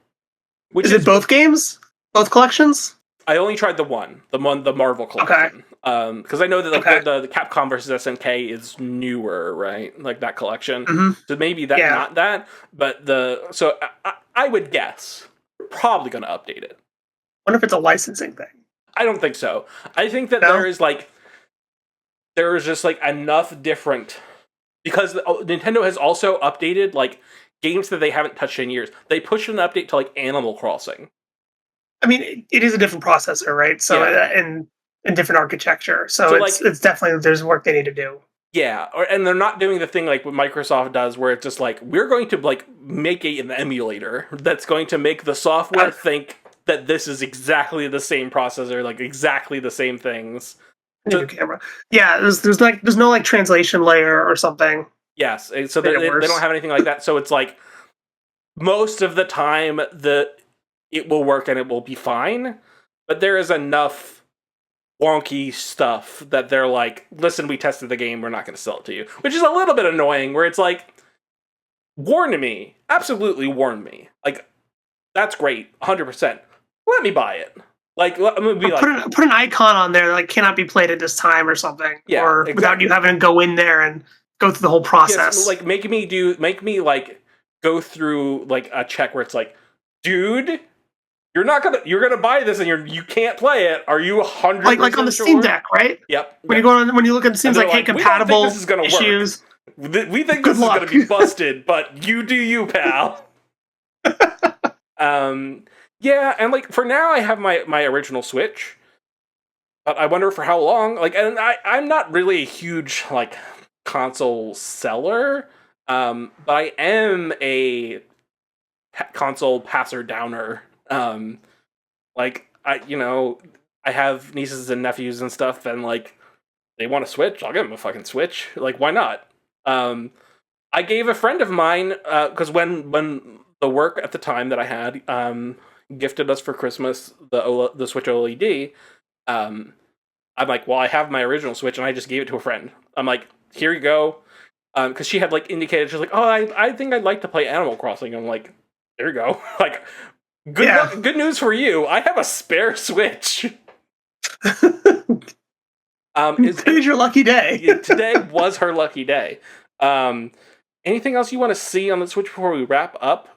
Is it both games? Both collections? I only tried the Marvel collection. Okay. Because I know that the Capcom versus SNK is newer, right? Like that collection. Mm-hmm. So maybe not that. But I would guess we're probably going to update it. I wonder if it's a licensing thing. I don't think so. I think that there is just like enough different, because Nintendo has also updated like games that they haven't touched in years. They pushed an update to like Animal Crossing. I mean, it is a different processor, right? So, and different architecture. So it's definitely, there's work they need to do. Yeah, and they're not doing the thing like what Microsoft does, where it's just like, we're going to like make an emulator that's going to make the software think that this is exactly the same processor, like exactly the same things. New camera. Yeah, there's no like translation layer or something. Yes, so they don't have anything like that. So it's like most of the time it will work and it will be fine, but there is enough wonky stuff that they're like, listen, we tested the game, we're not going to sell it to you, which is a little bit annoying. Where it's like, warn me, absolutely warn me. Like, that's great, 100%. Let me buy it. Like, I'm gonna be like, put an icon on there that like cannot be played at this time or something. Yeah, or exactly. Without you having to go in there and go through the whole process. Yes, like make me like go through like a check where it's like, dude, you're gonna buy this and you can't play it. Are you 100% like on the sure? Steam Deck, right? Yep. When you go on, when you look at Steam's like, hey, compatible this is gonna issues. Work. We think this is gonna be busted, but you do you, pal. Yeah, and like for now, I have my original Switch, but I wonder for how long. Like, and I'm not really a huge like console seller, but I am a console passer downer. Like I have nieces and nephews and stuff, and like they want a Switch, I'll give them a fucking Switch. Like, why not? I gave a friend of mine because when the work at the time that I had gifted us for Christmas the Switch OLED, I'm like, well, I have my original Switch, and I just gave it to a friend. I'm like, here you go, because she had like indicated, she's like, oh, I think I'd like to play Animal Crossing. I'm like, there you go. Like, good news for you. I have a spare Switch. Today's your lucky day. Today was her lucky day. Anything else you want to see on the Switch before we wrap up?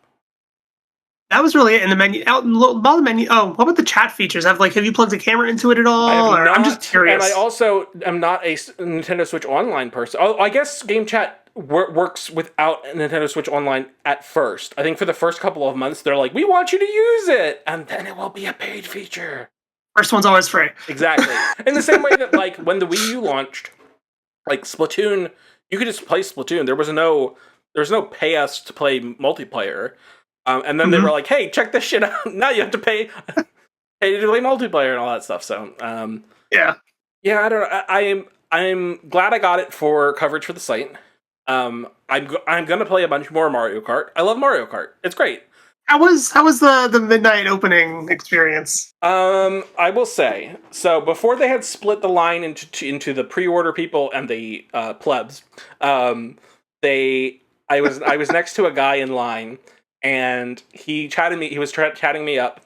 That was really it in the menu. Out about the menu. Oh, what about the chat features? Have you plugged the camera into it at all? I'm just curious. And I also am not a Nintendo Switch Online person. Oh, I guess Game Chat works without Nintendo Switch Online at first. I think for the first couple of months, they're like, we want you to use it, and then it will be a paid feature. First one's always free. Exactly. In the same way that, like, when the Wii U launched, like, Splatoon, you could just play Splatoon. There was no pay us to play multiplayer. And then they were like, hey, check this shit out. Now you have to pay to play multiplayer and all that stuff. So, yeah, I don't know. I'm glad I got it for coverage for the site. I'm gonna play a bunch more Mario Kart. I love Mario Kart. It's great. How was the midnight opening experience? I will say, so before they had split the line into the pre-order people and the plebs, I was next to a guy in line, and he chatted me. He was chatting me up,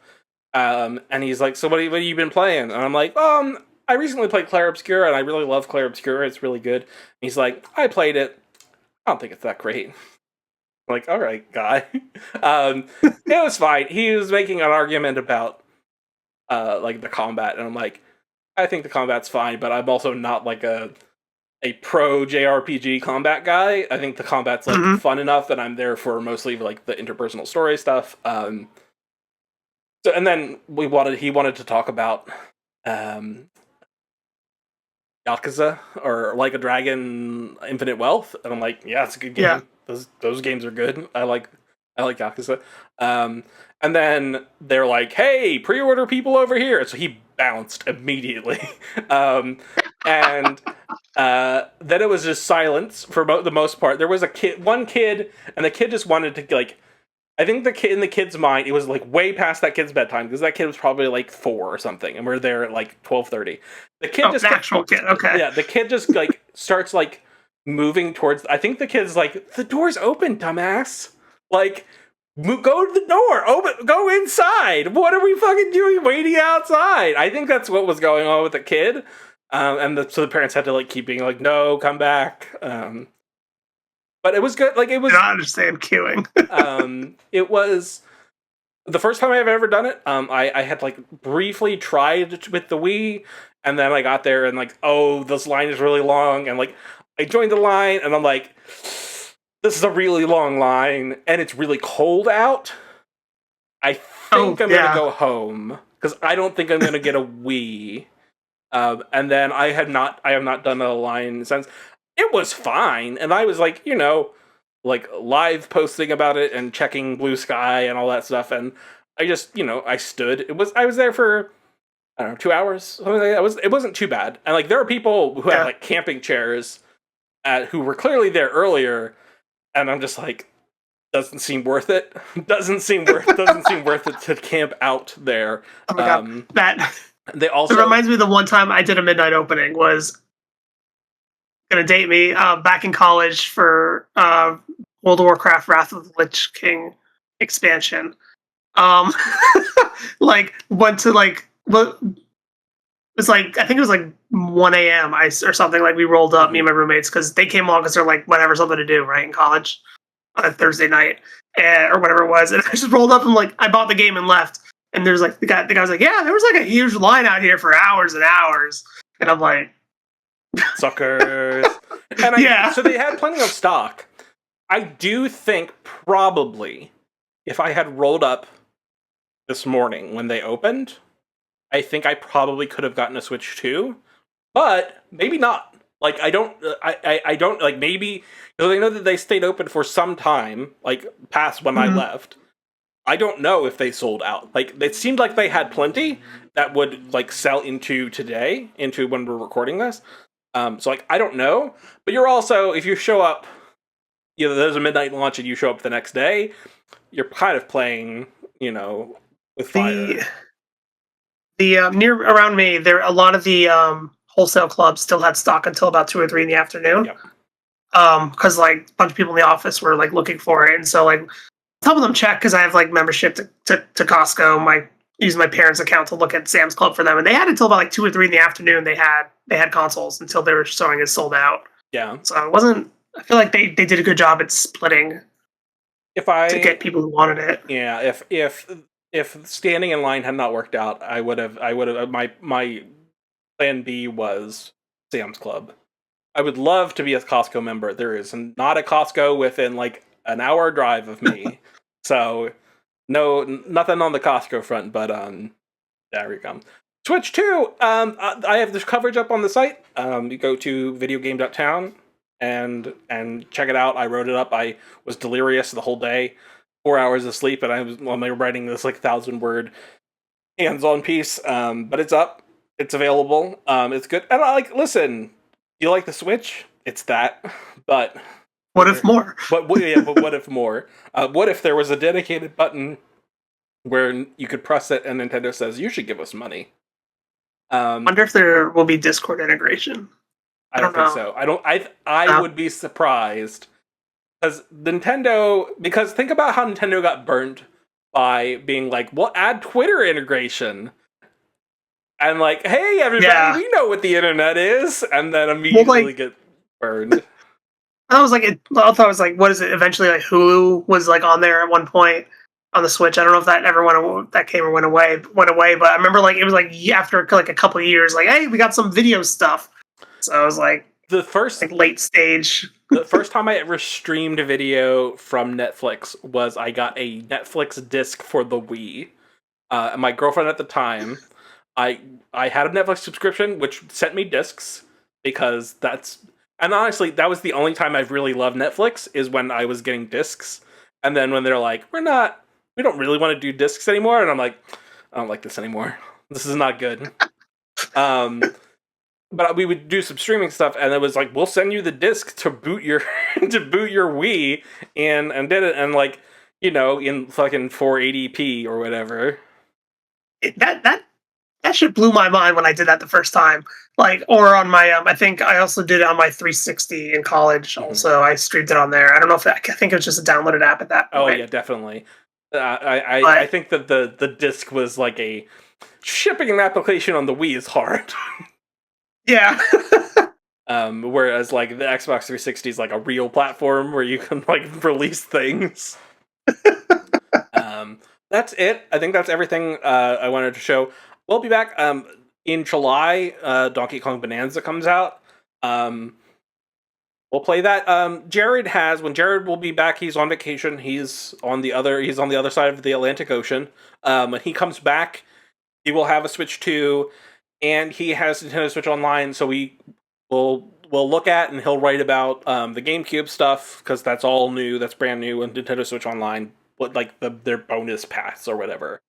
and he's like, "So what have you been playing?" And I'm like, I recently played Clair Obscur, and I really love Clair Obscur. It's really good." And he's like, "I played it. I don't think it's that great." I'm like, all right, guy. It was fine. He was making an argument about like the combat, and I'm like, I think the combat's fine, but I'm also not like a pro JRPG combat guy. I think the combat's like fun enough that I'm there for mostly like the interpersonal story stuff. So, and then he wanted to talk about Yakuza or Like a Dragon Infinite Wealth, and I'm like, yeah, it's a good game. Yeah. Those games are good. I like Yakuza. And then they're like, hey, pre-order people over here. So he bounced immediately. And then it was just silence for the most part. There was one kid, and the kid just wanted to, like, I think in the kid's mind, it was like way past that kid's bedtime, because that kid was probably like 4 or something, and we're there at like 12:30. The kid actual kid, okay. Yeah, the kid just like starts like moving towards. I think the kid's like, the door's open, dumbass. Like, go to the door, go inside. What are we fucking doing waiting outside? I think that's what was going on with the kid, so the parents had to like keep being like, no, come back. But it was good. Like, it was. I don't understand queuing. It was the first time I've ever done it. I had like briefly tried with the Wii, and then I got there and like, oh, this line is really long, and like I joined the line, and I'm like, this is a really long line, and it's really cold out. I think I'm gonna go home because I don't think I'm gonna get a Wii. And then I have not done a line since. It was fine, and I was like, like live posting about it and checking Blue Sky and all that stuff, and I just, I stood. I was there for, I don't know, 2 hours, something like that. It wasn't too bad, and like there are people who have like camping chairs, who were clearly there earlier, and I'm just like, doesn't seem worth it. Doesn't seem worth it to camp out there. Oh my god, it reminds me of the one time I did a midnight opening. Was gonna date me back in college for World of Warcraft Wrath of the Lich King expansion. Like went to like what was like, I think it was like 1 a.m. or something. Like we rolled up, me and my roommates, because they came along because they're like, whatever, something to do, right, in college on a Thursday night or whatever it was. And I just rolled up and like I bought the game and left. And there's like the guy was like, yeah, there was like a huge line out here for hours and hours, and I'm like, suckers. And yeah. So they had plenty of stock. I do think probably if I had rolled up this morning when they opened, I think I probably could have gotten a Switch 2, but maybe not. Like I don't like maybe because I know that they stayed open for some time, like past when I left. I don't know if they sold out. Like it seemed like they had plenty that would like sell into today, into when we're recording this. So like I don't know, but you're also if you show up, you know, there's a midnight launch and you show up the next day, you're kind of playing, you know, with fire. The near around me, there a lot of the wholesale clubs still had stock until about 2 or 3 in the afternoon. Yep. Because like a bunch of people in the office were like looking for it, and so like some of them check because I have like membership to Costco. Using my parents' account to look at Sam's Club for them, and they had until about like 2 or 3 in the afternoon. They had consoles until they were showing it sold out. Yeah. So it wasn't. I feel like they did a good job at splitting to get people who wanted it. Yeah. If standing in line had not worked out, I would have. My plan B was Sam's Club. I would love to be a Costco member. There is not a Costco within like an hour drive of me, so no, nothing on the Costco front. But there we go. Switch 2. I have this coverage up on the site. You go to videogame.town and check it out. I wrote it up. I was delirious the whole day, 4 hours of sleep, and I was writing this like 1,000-word hands-on piece. But it's up. It's available. It's good. And listen. You like the Switch? It's that, but what if more? But what if more? What if there was a dedicated button where you could press it and Nintendo says you should give us money? Wonder if there will be Discord integration. I don't think so. I would be surprised because Because think about how Nintendo got burnt by being like, "We'll add Twitter integration." And like, hey, everybody, we know what the internet is, and then immediately get burned. I thought it was like, what is it? Eventually, like Hulu was like on there at one point on the Switch. I don't know if that ever went away. But I remember like it was like after like a couple of years, like, hey, we got some video stuff. So I was like, the first like late stage. The first time I ever streamed a video from Netflix was I got a Netflix disc for the Wii. My girlfriend at the time. I had a Netflix subscription, which sent me discs because and honestly, that was the only time I've really loved Netflix is when I was getting discs. And then when they're like, we don't really want to do discs anymore. And I'm like, I don't like this anymore. This is not good. But we would do some streaming stuff and it was like, we'll send you the disc to boot your, Wii and did it. And like, you know, in fucking 480p or whatever. That shit blew my mind when I did that the first time. Like, or on my, I think I also did it on my 360 in college. Mm-hmm. Also, I streamed it on there. I don't know if I think it was just a downloaded app at that point. Oh yeah, definitely. I think that the disc was like a shipping an application on the Wii is hard. Yeah. Whereas like the Xbox 360 is like a real platform where you can like release things. That's it. I think that's everything I wanted to show. We'll be back in July. Donkey Kong Bonanza comes out. We'll play that. When Jared will be back, he's on vacation. He's on the other side of the Atlantic Ocean. When he comes back, he will have a Switch 2, and he has Nintendo Switch Online. So we'll look at and he'll write about the GameCube stuff because that's all new. That's brand new in Nintendo Switch Online. What like their bonus paths or whatever.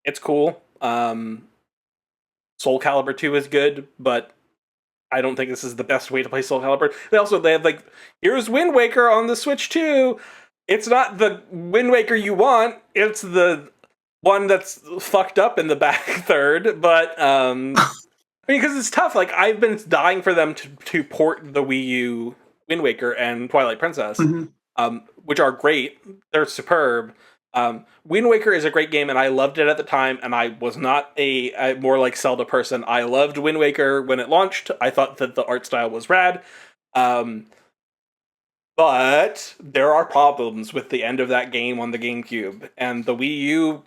It's cool. Soul Calibur 2 is good, but I don't think this is the best way to play Soul Calibur. They have like, here's Wind Waker on the Switch 2. It's not the Wind Waker you want. It's the one that's fucked up in the back third. But I mean, because it's tough. Like I've been dying for them to port the Wii U Wind Waker and Twilight Princess, which are great. They're superb. Wind Waker is a great game, and I loved it at the time, and I was not a more like Zelda person. I loved Wind Waker when it launched. I thought that the art style was rad. But there are problems with the end of that game on the GameCube, and the Wii U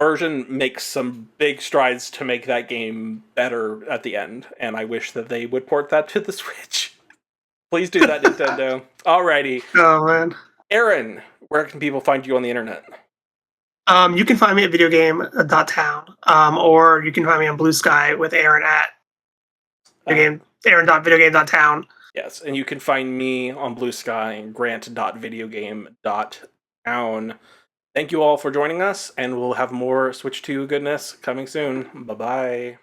version makes some big strides to make that game better at the end, and I wish that they would port that to the Switch. Please do that, Nintendo. Alrighty. Oh man. Aaron, where can people find you on the internet? You can find me at videogame.town, or you can find me on Blue Sky with Aaron at Aaron.videogame.town. Yes, and you can find me on Blue Sky and grant.videogame.town. Thank you all for joining us, and we'll have more Switch 2 goodness coming soon. Bye-bye.